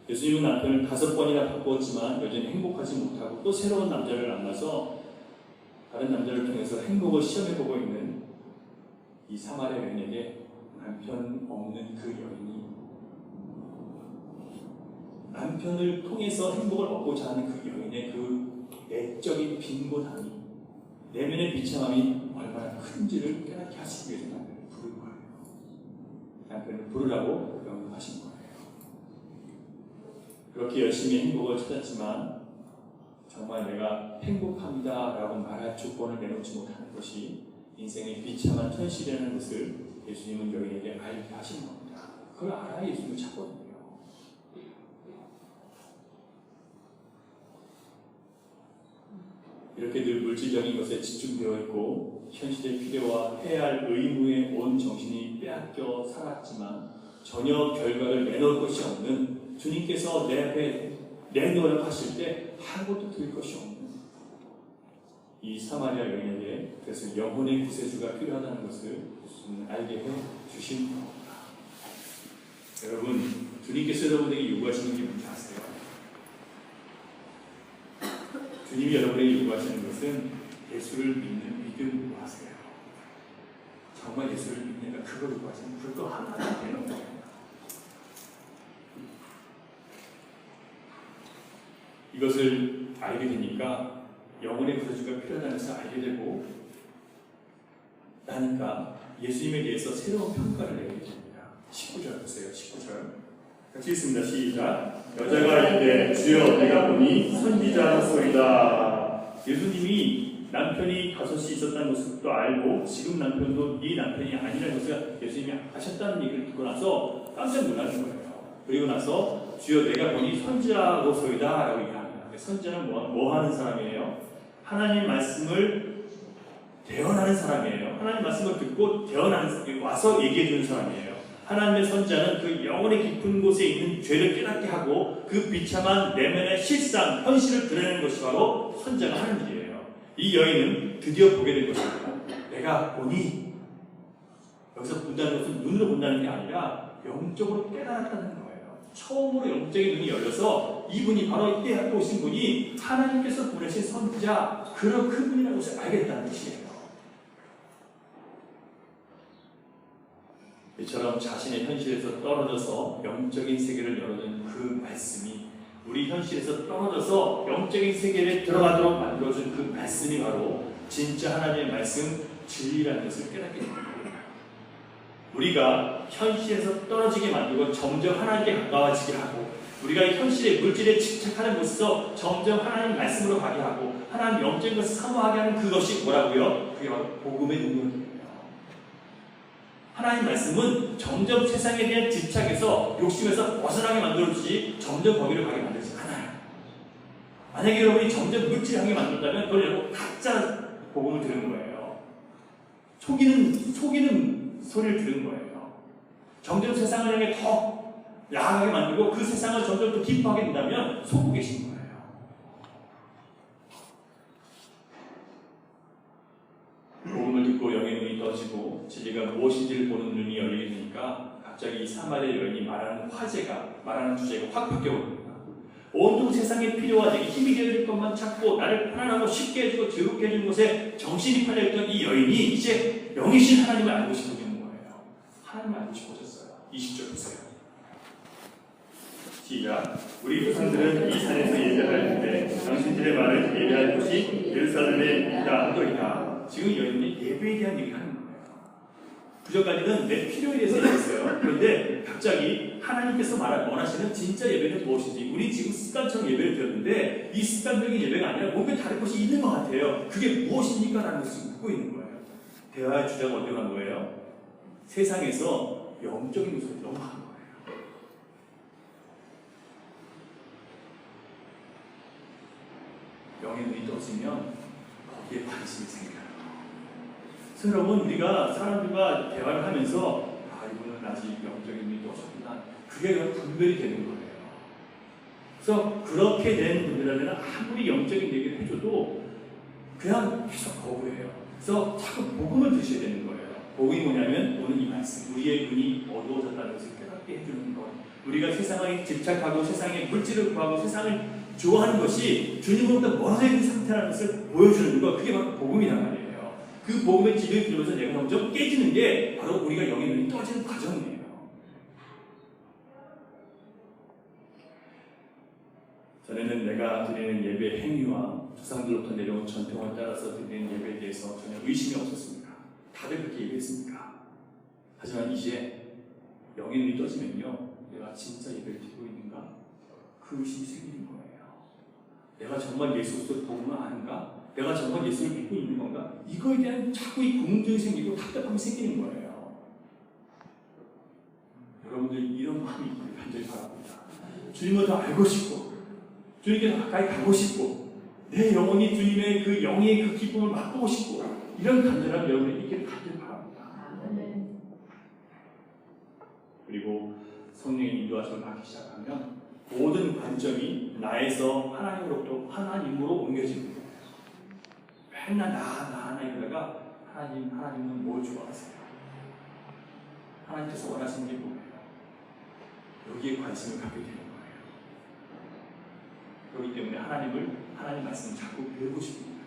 예수님은 남편을 5번이나 바꾸었지만 여전히 행복하지 못하고 또 새로운 남자를 만나서 다른 남자를 통해서 행복을 시험해보고 있는 이 사마리아 여인에게 남편 없는 그 여인이 남편을 통해서 행복을 얻고자 하는 그 여인의 그 내적인 빈곤함이, 내면의 비참함이 얼마나 큰지를 깨닫게 하시기 위해서 남편을 부른 거예요. 남편을 부르라고 명령하신 거예요. 그렇게 열심히 행복을 찾았지만 정말 내가 행복합니다 라고 말할 조건을 내놓지 못하는 것이 인생의 비참한 현실이라는 것을 예수님은 여인에게 알게 하시는 겁니다. 그걸 알아야 예수님을 찾거든요. 이렇게 늘 물질적인 것에 집중되어 있고 현실의 필요와 해야 할 의무에 온 정신이 빼앗겨 살았지만 전혀 결과를 내놓을 것이 없는, 주님께서 내 앞에 내놓으라고 하실 때 아무것도 드릴 것이 없는 이 사마리아 여인에게 그래서 영혼의 구세주가 필요하다는 것을 알게 해 주신 겁니다. 여러분, 주님께서 여러분에게 요구하시는 게 뭔지 아세요? 주님이 여러분에게 요구하시는 것은 예수를 믿는 믿음으로 하세요. 정말 예수를 믿는가 그걸 요구하시는 그거 하나 되는 거예요. 이것을 알게 되니까 영혼의 구세주가 필요하다는 것을 알게 되고 나니까 예수님에 대해서 새로운 평가를 내게 됩니다. 19절 보세요. 19절 같이 읽습니다. 시작. 여자가 이르되 주여 내가 보니 선지자소이다. 예수님이 남편이 5이 있었다는 것도 알고 지금 남편도 네 남편이 아니라는 것을 예수님이 하셨다는 얘기를 듣고 나서 깜짝 놀라는 거예요. 그리고 나서 주여 내가 보니 선지자로소이다 라고 얘기합니다. 선지자는 뭐 하는 사람이에요? 하나님 말씀을 대언하는 사람이에요. 하나님 말씀을 듣고 대언하는 와서 얘기해 주는 사람이에요. 하나님의 선지자는 그 영혼의 깊은 곳에 있는 죄를 깨닫게 하고 그 비참한 내면의 실상, 현실을 드러내는 것이 바로 선지자가 하는 일이에요. 이 여인은 드디어 보게 된 것입니다. 내가 보니 여기서 본다는 것은 눈으로 본다는 게 아니라 영적으로 깨달았다는 거예요. 처음으로 영적인 눈이 열려서 이분이 바로 이때 학교 오신 분이 하나님께서 보내신 선지자 그런 큰 분이라는 것을 알겠다는 뜻이에요. 이처럼 자신의 현실에서 떨어져서 영적인 세계를 열어준 그 말씀이 우리 현실에서 떨어져서 영적인 세계에 들어가도록 만들어준 그 말씀이 바로 진짜 하나님의 말씀 진리라는 것을 깨닫게 됩니다. 우리가 현실에서 떨어지게 만들고 점점 하나님께 가까워지게 하고 우리가 이 현실의 물질에 집착하는 곳에서 점점 하나님 말씀으로 가게 하고 하나님 영적인 것을 사모하게 하는 그것이 뭐라고요? 그게 바로 복음의 능력이에요. 하나님 말씀은 점점 세상에 대한 집착에서 욕심에서 벗어나게 만들어주지 점점 거기를 가게 만들지 않아요. 만약에 여러분이 점점 물질을 하게 만든다면 그걸 여러분 가짜 복음을 들은 거예요. 속이는 소리를 들은 거예요. 점점 세상을 향해 더 야하게 만들고 그 세상을 점점 더 기뻐하게 된다면 속고 계신 거예요. 복음을 듣고 영의 눈이 떠지고 진리가 무엇인지를 보는 눈이 열리게 되니까 갑자기 이 사마리아 여인이 말하는 주제가 확 바뀌어버립니다. 온통 세상에 필요한 내게 힘이 되어줄 것만 찾고 나를 편안하고 쉽게 해주고 즐겁게 해주는 것에 정신이 팔려있던 이 여인이 이제 영이신 하나님을 알고 싶어지는 거예요. 하나님을 알고 싶어졌어요. 20절 보세요. 시작. 우리 조상들은 이 산에서 예배할 때 당신들의 말을 예배할 곳이 예루살렘에 있다 하더이다. 지금 여인이 예배에 대한 얘기를 하는 거예요. 그전까지는 내 필요에 대해서 얘기했어요. 그런데 갑자기 하나님께서 원하시는 진짜 예배는 무엇인지 우리 지금 습관처럼 예배를 드렸는데 이 습관적인 예배가 아니라 뭔가 다른 것이 있는 것 같아요. 그게 무엇입니까? 라는 것을 묻고 있는 거예요. 대화의 주제가 어디로 간 거예요? 세상에서 영적인 요소로 넘어간 거예요. 영의 눈이 떠지면 거기에 관심이 생겨요. 그래서 여러분 우리가 사람들과 대화를 하면서 이분은 아직 영적인 눈이 떠졌구나. 그게 분별이 되는 거예요. 그래서 그렇게 된 분들한테는 아무리 영적인 얘기를 해줘도 그냥 계속 거부해요. 그래서 자꾸 복음을 드셔야 되는 거예요. 복음이 뭐냐면 오늘 이 말씀 우리의 눈이 어두워졌다는 것을 깨닫게 해주는 거예요. 우리가 세상에 집착하고 세상의 물질을 구하고 세상을 좋아하는 것이 주님으로부터 멀어져 있는 상태라는 것을 보여주는 거 그게 바로 복음이란 말이에요. 그 복음의 지도에 들어서 내가 먼저 깨지는 게 바로 우리가 영의 눈이 떠지는 과정이에요. 전에는 내가 드리는 예배 행위와 조상들로부터 내려온 전통을 따라서 드리는 예배에 대해서 전혀 의심이 없었습니다. 다들 그렇게 얘기했습니까? 하지만 이제 영의 눈이 떠지면요 내가 진짜 예배를 드리고 있는가? 그 의심이 생기는 거예요. 내가 정말 예수로서 복음을 아는가? 내가 정말 예수를 믿고 있는 건가? 이거에 대한 자꾸 이 궁금증이 생기고 답답함이 생기는 거예요. 여러분들 이런 마음이 있기를 간절히 바랍니다. 주님을 더 알고 싶고 주님께 더 가까이 가고 싶고 내 영혼이 주님의 그 영의 그 기쁨을 맛보고 싶고 이런 간절함 여러분이 있기를 간절히 바랍니다. 그리고 성령의 인도하심을 받기 시작하면 모든 관점이 나에서 하나님으로 옮겨지는 거예요. 맨날 나 이러다가 하나님은 뭘 좋아하세요? 하나님께서 원하시는 게 뭐예요? 여기에 관심을 갖게 되는 거예요. 그렇기 때문에 하나님 말씀을 자꾸 배우고 싶습니다.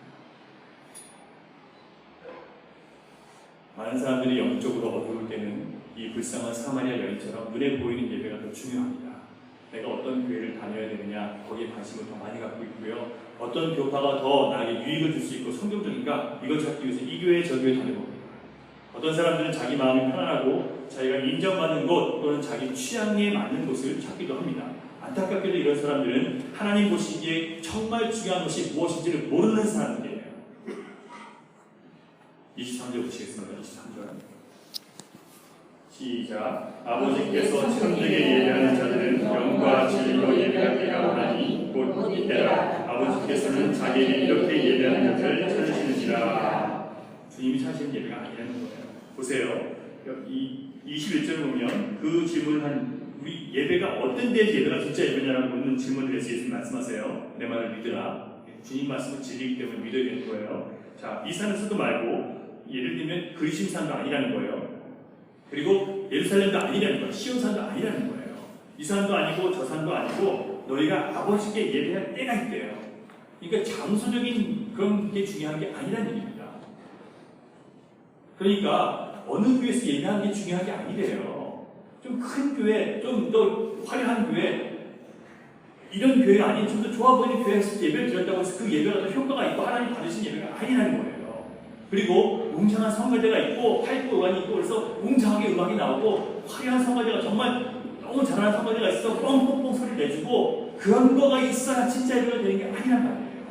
많은 사람들이 영적으로 어두울 때는 이 불쌍한 사마리아 여인처럼 눈에 보이는 예배가 더 중요합니다. 내가 어떤 교회를 다녀야 되느냐, 거기에 관심을 더 많이 갖고 있고요. 어떤 교파가 더 나에게 유익을 줄 수 있고 성경적인가, 이걸 찾기 위해서 이 교회 저 교회 다녀봅니다. 어떤 사람들은 자기 마음이 편안하고 자기가 인정받는 곳 또는 자기 취향에 맞는 곳을 찾기도 합니다. 안타깝게도 이런 사람들은 하나님 보시기에 정말 중요한 것이 무엇인지를 모르는 사람들이에요. 23절 보시겠습니다. 23절 시작. 아버지께서 참되게 예배하는 자들은 영과 진리로 예배할 때가 오나니 곧 이때라. 아버지께서는 자기에게 이렇게 예배하는 자들을 찾으시느니라. 주님이 찾으시는 예배가 아니라는 거예요. 보세요. 이 21절 보면 그 질문을 한 우리 예배가 어떤 데에서 예배가 진짜 예배냐라고 묻는 질문을 해서 예수님 말씀하세요. 내 말을 믿으라. 주님 말씀은 진리이기 때문에 믿어야 되는 거예요. 자, 이 산에서도 말고 예를 들면 그리심산도 아니라는 거예요. 그리고 예루살렘도 아니라는 거예요. 시온산도 아니라는 거예요. 이 산도 아니고 저 산도 아니고 너희가 아버지께 예배할 때가 있대요. 그러니까 장소적인 그런 게 중요한 게 아니라는 얘기입니다. 그러니까 어느 교회에서 예배하는 게 중요한 게 아니래요. 좀 큰 교회, 좀 더 화려한 교회, 이런 교회가 아닌 좀 더 좋아 보이는 교회에서 예배를 드렸다고 해서 그 예배가 더 효과가 있고 하나님 받으신 예배가 아니라는 거예요. 그리고 웅장한 성가대가 있고 파이프 음악이 있고 그래서 웅장하게 음악이 나오고 화려한 성가대가 정말 너무 잘하는 성가대가 있어 뻥뻥뻥 소리를 내주고 그런 거가 있어야 진짜 예배가 되는 게 아니란 말이에요.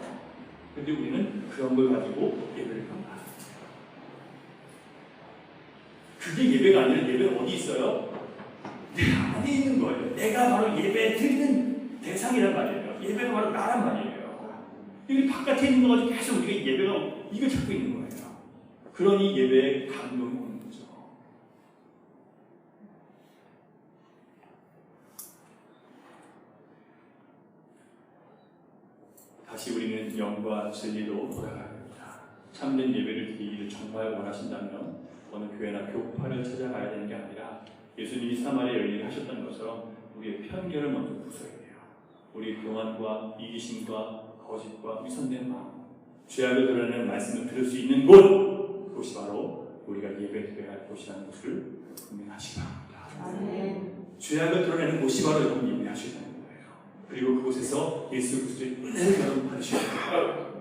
그런데 우리는 그런 걸 가지고 예배를 합니다. 그게 예배가 아니라 예배는 어디 있어요? 내 안에 있는 거예요. 내가 바로 예배 드리는 대상이란 말이에요. 예배가 바로 나란 말이에요. 여기 바깥에 있는 거 가지고 계속 우리가 예배가 이걸 찾고 있는 거예요. 그러니 예배에 감동이 오는 거죠. 다시 우리는 영과 진리로 돌아가야 됩니다. 참된 예배를 드리기를 정말 원하신다면 어느 교회나 교파를 찾아가야 되는 게 아니라 예수님이 사마리아 여인이 하셨던 것처럼 우리의 편견을 먼저 부숴야 돼요. 우리의 교만과 이기심과 거짓과 위선된 마음, 죄악을 드러내는 말씀을 들을 수 있는 그곳이 바로 우리가 예배드려야 할 곳이라는 것을 분명하시기 바랍니다. 죄악을 드러내는 곳이 바로 여러분 예배하셔야 되는 거예요. 그리고 그곳에서 예수 그리스도의 은혜를 여러분 받으셔야 돼요.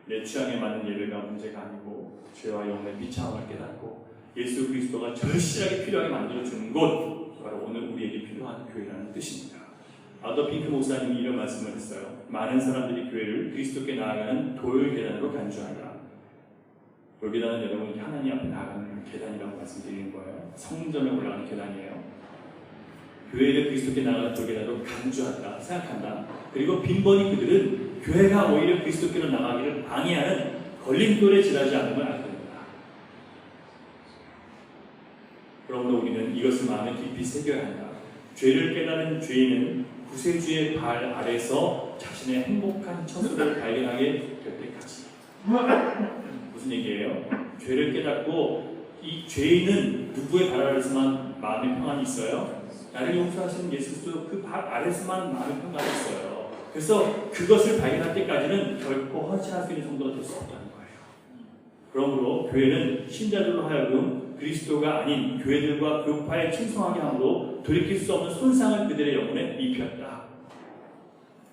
내 취향에 맞는 예배가 문제가 아니고 죄와 영혼의 비참함을 깨닫고 예수 그리스도가 절실하게 필요하게 만들어주는 곳, 바로 오늘 우리에게 필요한 교회라는 뜻입니다. 아더 핑크 목사님이 이런 말씀을 했어요. 많은 사람들이 교회를 그리스도께 나아가는 돌 계단으로 간주한다. 돌 계단은 여러분 하나님 앞에 나아가는 계단이라고 말씀드리는 거예요. 성전에 올라가는 계단이에요. 교회를 그리스도께 나아가는 돌 계단으로 간주한다, 생각한다. 그리고 빈번히 그들은 교회가 오히려 그리스도께로 나가기를 방해하는 걸림돌에 지나지 않음을 알게 됩니다. 그러므로 우리는 이것을 마음에 깊이 새겨야 한다. 죄를 깨닫는 죄인은 구세주의 발 아래서 자신의 행복한 처소를 발견하게 될 때까지. 무슨 얘기예요? 죄를 깨닫고 이 죄인은 누구의 발 아래서만 마음의 평안이 있어요? 나를 용서하시는 예수 그리스도 그 발 아래서만 마음의 평안이 있어요. 그래서 그것을 발견할 때까지는 결코 헌신할 수 있는 정도가 될 수 없다는 거예요. 그러므로 교회는 신자들로 하여금 그리스도가 아닌 교회들과 교파에 충성하게 함으로 돌이킬 수 없는 손상을 그들의 영혼에 입혔다.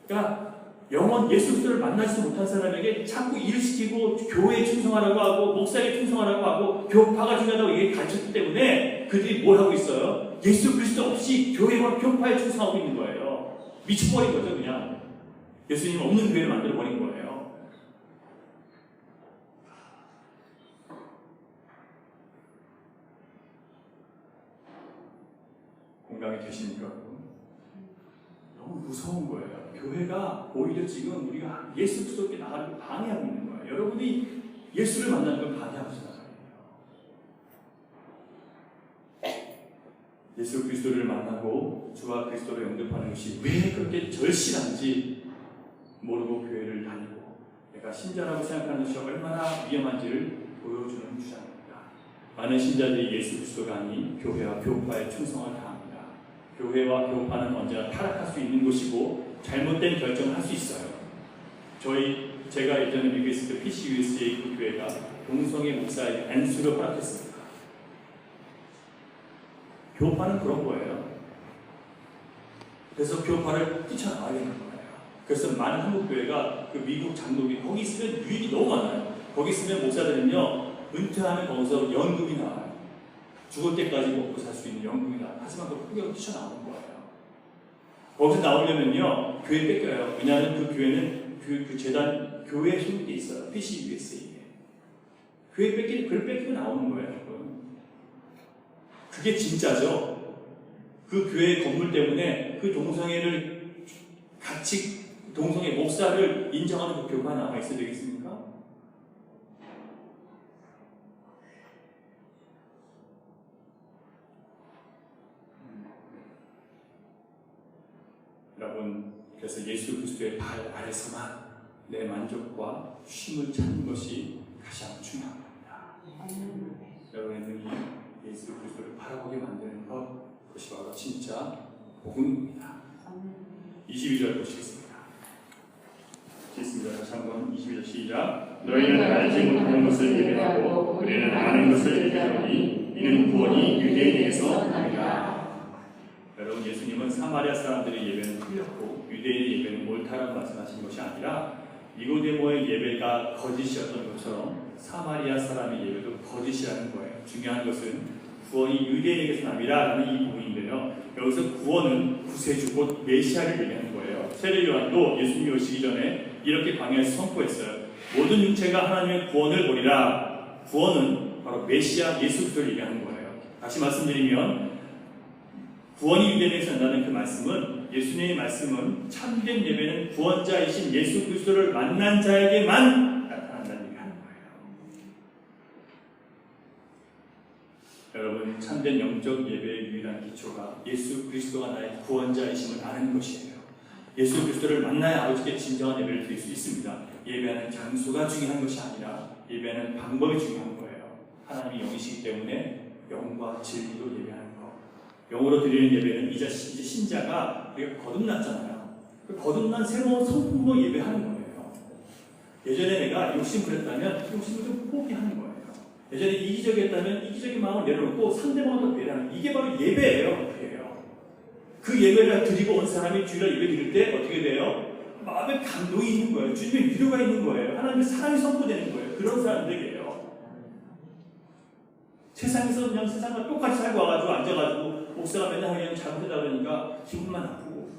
그러니까 영원 예수 그리스도를 만나지 못한 사람에게 자꾸 일을 시키고 교회에 충성하라고 하고 목사에게 충성하라고 하고 교파가 중요하다고 얘기 가르쳤기 때문에 그들이 뭘 하고 있어요? 예수 그리스도 없이 교회와 교파에 충성하고 있는 거예요. 미쳐버린 거죠. 그냥 예수님 없는 교회를 만들어버린 거예요. 공감이 되십니까? 너무 무서운 거예요. 교회가 오히려 지금 우리가 예수 그리스도께 나가는 걸 방해하고 있는 거예요. 여러분이 예수를 만나는 걸 방해하고 있는 거예요. 예수 그리스도를 만나고 주와 그리스도를 영접하는 것이 왜 그렇게 절실한지 모르고 교회를 다니고 내가 신자라고 생각하는 것이 얼마나 위험한지를 보여주는 주장입니다. 많은 신자들이 예수 그리스도가 아닌 교회와 교파에 충성을 다합니다. 교회와 교파는 언제나 타락할 수 있는 곳이고 잘못된 결정을 할 수 있어요. 제가 예전에 미국에 있을 때 PCUSA 그 교회가 동성애 목사에게 안수를 허락했습니다. 교파는 그런 거예요. 그래서 교파를 뛰쳐나가야 되는 거예요. 그래서 많은 한국 교회가 그 미국 장로교 거기 있으면 유익이 너무 많아요. 거기 있으면 목사들은요 은퇴하면 거기서 연금이 나와요. 죽을 때까지 먹고 살 수 있는 연금이 나와요. 하지만 그걸 포기하고 뛰쳐나오는 거예요. 거기서 나오려면요 교회 뺏겨요. 왜냐하면 그 교회는 그 재단 교회에 소속돼 있어요. PCUSA에 교회 그걸 뺏기고 나오는 거예요. 그게 진짜죠. 그 교회 건물 때문에 그 동성애를 같이 동성애 목사를 인정하는 그 교회가 남아 있어야 되겠습니까? 여러분, 그래서 예수 그리스도의 발 아래서만 내 만족과 쉼을 찾는 것이 가장 중요합니다. 여러분의 눈이 예수 그리스도를 바라보게 만드는 그것이 바로 진짜 복음입니다. 22절 보시겠습니다. 읽겠습니다. 다시 한번 22절 시작. 너희는 알지 못하는 것을 예배하고 우리는 아는 것을 예배하니 이는 구원이 유대인에게서 나니라. 여러분, 예수님은 사마리아 사람들의 예배는 틀렸고 유대인의 예배는 옳다라고 말씀하신 것이 아니라 니고데모의 예배가 거짓이었던 것처럼 사마리아 사람의 예배도 거짓이라는 거예요. 중요한 것은 구원이 유대인에게서 남이라는 이 부분인데요. 여기서 구원은 구세주 곧 메시아를 얘기하는 거예요. 세례 요한도 예수님이 오시기 전에 이렇게 광야에서 선포했어요. 모든 육체가 하나님의 구원을 보리라. 구원은 바로 메시아 예수 그리스도를 얘기하는 거예요. 다시 말씀드리면 구원이 유대인에게서 난다는 그 말씀은 예수님의 말씀은 참된 예배는 구원자이신 예수 그리스도를 만난 자에게만 나타난다는 얘기를 하는 거예요. 여러분, 참된 영적 예배의 유일한 기초가 예수 그리스도가 나의 구원자이심을 아는 것이에요. 예수 그리스도를 만나야 아버지께 진정한 예배를 드릴 수 있습니다. 예배하는 장소가 중요한 것이 아니라 예배하는 방법이 중요한 거예요. 하나님이 영이시기 때문에 영과 진리로 예배하는 것. 영으로 드리는 예배는 이제 신자가 우리가 거듭났잖아요. 그 거듭난 새로운 성품으로 예배하는 거예요. 예전에 내가 욕심 부렸다면 욕심을 좀 포기하는 거예요. 예전에 이기적이었다면 이기적인 마음을 내려놓고 상대방을 배려하는, 이게 바로 예배예요. 그 예배를 드리고 온 사람이 주일날 예배 드릴 때 어떻게 돼요? 마음에 감동이 있는 거예요. 주님의 위로가 있는 거예요. 하나님의 사랑이 선포되는 거예요. 그런 사람들에게요. 세상에서 그냥 세상과 똑같이 살고 와가지고 앉아가지고 목사가 맨날 그냥 잘못하다 그러니까 기분만 나쁘고,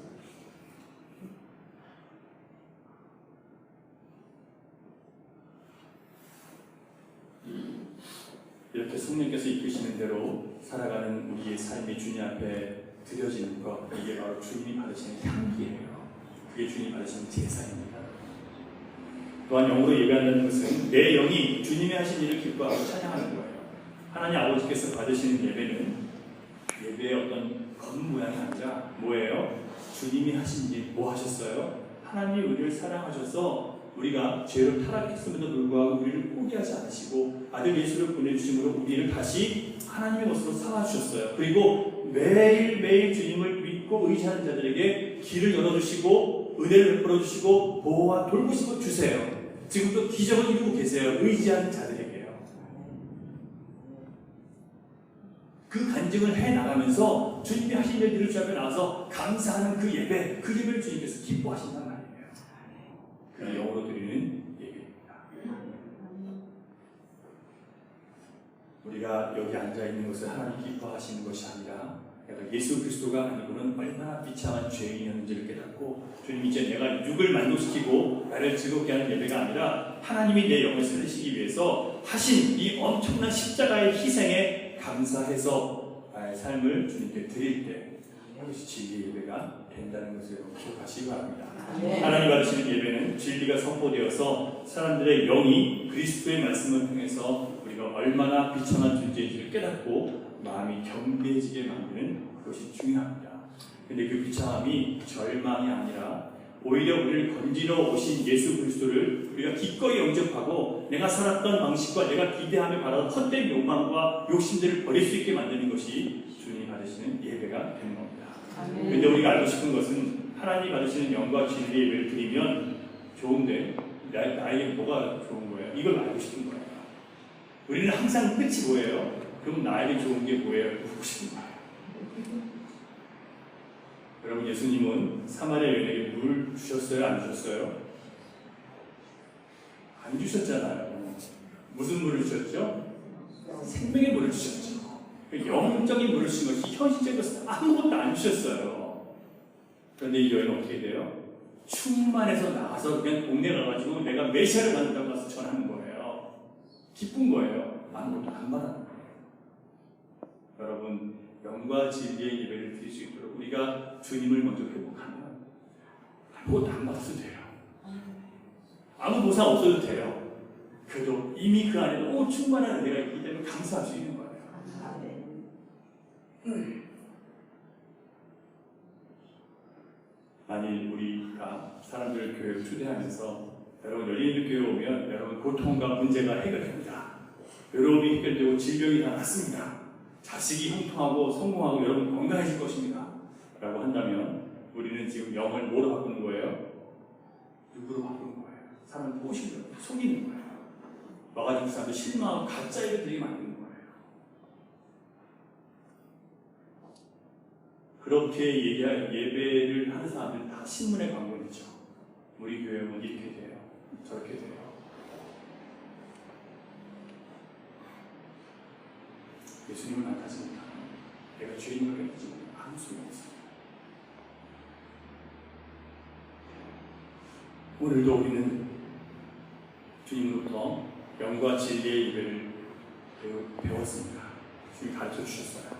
이렇게 성령께서 이끄시는 대로 살아가는 우리의 삶이 주님 앞에 드려지는 것, 이게 바로 주님이 받으시는 향기예요. 그게 주님이 받으시는 제사입니다. 또한 영으로 예배한다는 것은 내 영이 주님이 하신 일을 기뻐하고 찬양하는 거예요. 하나님 아버지께서 받으시는 예배는 예배의 어떤 겉모양이 아니라 뭐예요? 주님이 하신 일, 뭐 하셨어요? 하나님이 우리를 사랑하셔서 우리가 죄로 타락했음에도 불구하고 우리를 포기하지 않으시고 아들 예수를 보내주심으로 우리를 다시 하나님의 것으로 삼아주셨어요. 그리고 매일매일 주님을 믿고 의지하는 자들에게 길을 열어주시고 은혜를 베풀어주시고 보호와 돌보심을 주세요. 지금도 기적을 이루고 계세요. 의지하는 자들에게요. 그 간증을 해나가면서 주님이 하신 일들을 주 앞에 나와서 감사하는 그 예배, 그 예배를 주님께서 기뻐하신단 말이에요. 그냥 영어로 드리는 예배입니다. 우리가 여기 앉아있는 것을 하나님 기뻐하시는 것이 아니라 예수 그리스도가 아니고는 얼마나 비참한 죄인이었는지를 깨닫고, 주님 이제 내가 육을 만족시키고 나를 즐겁게 하는 예배가 아니라 하나님이 내 영을 살리시기 위해서 하신 이 엄청난 십자가의 희생에 감사해서 나의 삶을 주님께 드릴 때 이것이 진리의 예배가 된다는 것을 기억하시기 바랍니다. 하나님 받으시는 예배는 진리가 선포되어서 사람들의 영이 그리스도의 말씀을 통해서 우리가 얼마나 비참한 존재인지를 깨닫고 마음이 겸비해지게 만드는 것이 중요합니다. 근데 그 비참함이 절망이 아니라 오히려 우리를 건지러 오신 예수 그리스도를 우리가 기꺼이 영접하고 내가 살았던 방식과 내가 기대하며 바라던 헛된 욕망과 욕심들을 버릴 수 있게 만드는 것이 주님이 받으시는 예배가 되는 겁니다. 그런데 우리가 알고 싶은 것은 하나님이 받으시는 영과 진리의 예배를 드리면 좋은데 나에게 뭐가 좋은 거예요? 이걸 알고 싶은 거예요. 우리는 항상 끝이 뭐예요? 그럼 나에게 좋은 게 뭐예요? 묻고 싶은 거예요. 여러분, 예수님은 사마리아 여인에게 물 주셨어요? 안 주셨어요? 안 주셨잖아요. 무슨 물을 주셨죠? 생명의 물을 주셨죠. 영적인 물을 주신 것이 현실적인 것은 아무것도 안 주셨어요. 그런데 이 여인은 어떻게 돼요? 충만해서 나가서 그냥 동네 가가지고 내가 메시아를 만든다고 가서 전하는 거예요. 기쁜 거예요. 아무것도 안 말하는 거예요. 여러분, 영과 진리의 예배를 드릴 수 있도록 우리가 주님을 먼저 회복하면 아무것도 안 받아도 돼요. 아무 보상 없어도 돼요. 그래도 이미 그 안에 너무 충만한 은혜가 있기 때문에 감사할 수 있는 거예요. 만일 우리가 사람들을 교회로 초대하면서 여러분 열린이들 교회에 오면 여러분 고통과 문제가 해결됩니다. 외로움이 해결되고 질병이 다 낫습니다. 자식이 형통하고 성공하고 여러분 건강해질 것입니다. 라고 한다면 우리는 지금 영을 뭐로 바꾸는 거예요? 누구로 바꾸는 거예요? 사람을 꼬시는 거예요. 속이는 거예요. 와가지고 사람들 실망하고 가짜 예배들이 만드는 거예요. 그렇게 예배를 하는 사람들 다 신문에 광고 내죠. 우리 교회 오면 이렇게 돼요. 저렇게 돼요. 예수님을 만나지 못하면 내가 주인을 깨닫지 못하면 아무 소용이 없어요. 오늘도 우리는 주님으로부터 영과 진리의 예배를 배웠습니다. 주님이 가르쳐 주셨어요.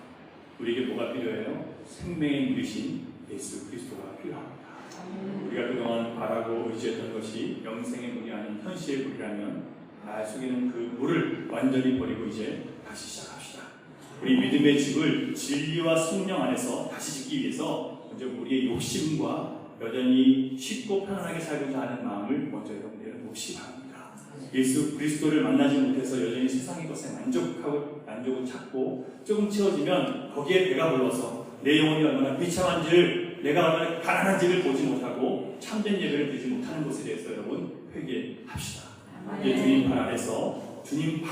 우리에게 뭐가 필요해요? 생명의 물이신 예수 그리스도가 필요합니다. 우리가 그동안 바라고 의지했던 것이 영생의 물이 아닌 현실의 물이라면 날 속에는 그 물을 완전히 버리고 이제 다시 시작합시다. 우리 믿음의 집을 진리와 성령 안에서 다시 짓기 위해서 먼저 우리의 욕심과 여전히 쉽고 편안하게 살고자 하는 마음을 먼저 여러분들은 놓으시기 바랍니다. 예수 그리스도를 만나지 못해서 여전히 세상의 것에 만족을 찾고 조금 채워지면 거기에 배가 불러서 내 영혼이 얼마나 비참한지를, 내가 얼마나 가난한지를 보지 못하고 참된 예배를 드리지 못하는 것에 대해서 여러분 회개합시다. 이제 주님 발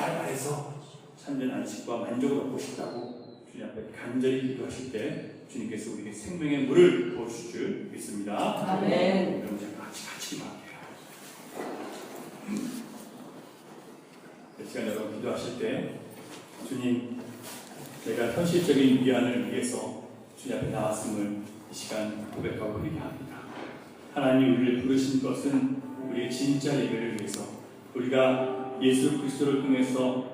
아래서 참된 안식과 만족을 얻고 싶다고 주님 앞에 간절히 기도하실 때 주님께서 우리에게 생명의 물을 부어주실 줄 믿습니다. 아멘. 그럼 제가 같이 기도할게요. 이 시간 여러분 기도하실 때 주님, 제가 현실적인 위안을 위해서 주님 앞에 나왔음을 이 시간 고백하고 회개합니다. 하나님 우리를 부르신 것은 우리의 진짜 예배를 위해서, 우리가 예수 그리스도를 통해서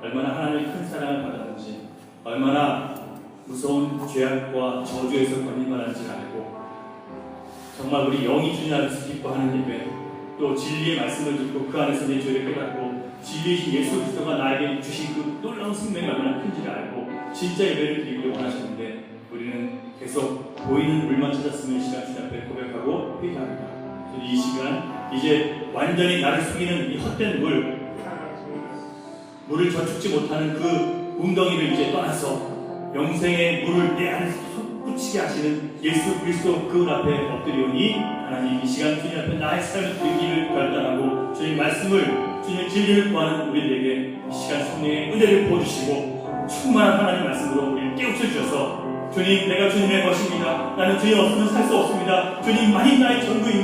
얼마나 하나님의 큰 사랑을 받았는지, 얼마나 무서운 죄악과 저주에서 건임받았는지를 알고 정말 우리 영이 주님 안에서 기뻐하는 예배, 또 진리의 말씀을 듣고 그 안에서 내 죄를 깨닫고 진리이신 예수 그리스도가 나에게 주신 그 놀라운 생명이 얼마나 큰지를 알고 진짜 예배를 드리기를 원하시는데 우리는 계속 보이는 물만 찾았으면 이 시간 주님 앞에 고백하고 회개합니다. 이 시간 이제 완전히 나를 속이는 이 헛된 물을 저축지 못하는 그 웅덩이를 이제 떠나서 영생의 물을 내 안에 솟구치게 하시는 예수 그리스도 그 앞에 엎드리오니 하나님 이 시간 주님 앞에 나의 삶을 드리기를 결단하고 주님 말씀을, 주님의 진리를 구하는 우리에게 이 시간 성령의 은혜를 부어주시고 충만한 하나님의 말씀으로 우리를 깨우쳐주셔서 주님, 내가 주님의 것입니다. 나는 주님 없으면 살 수 없습니다. 주님만이 나의 전부입니다.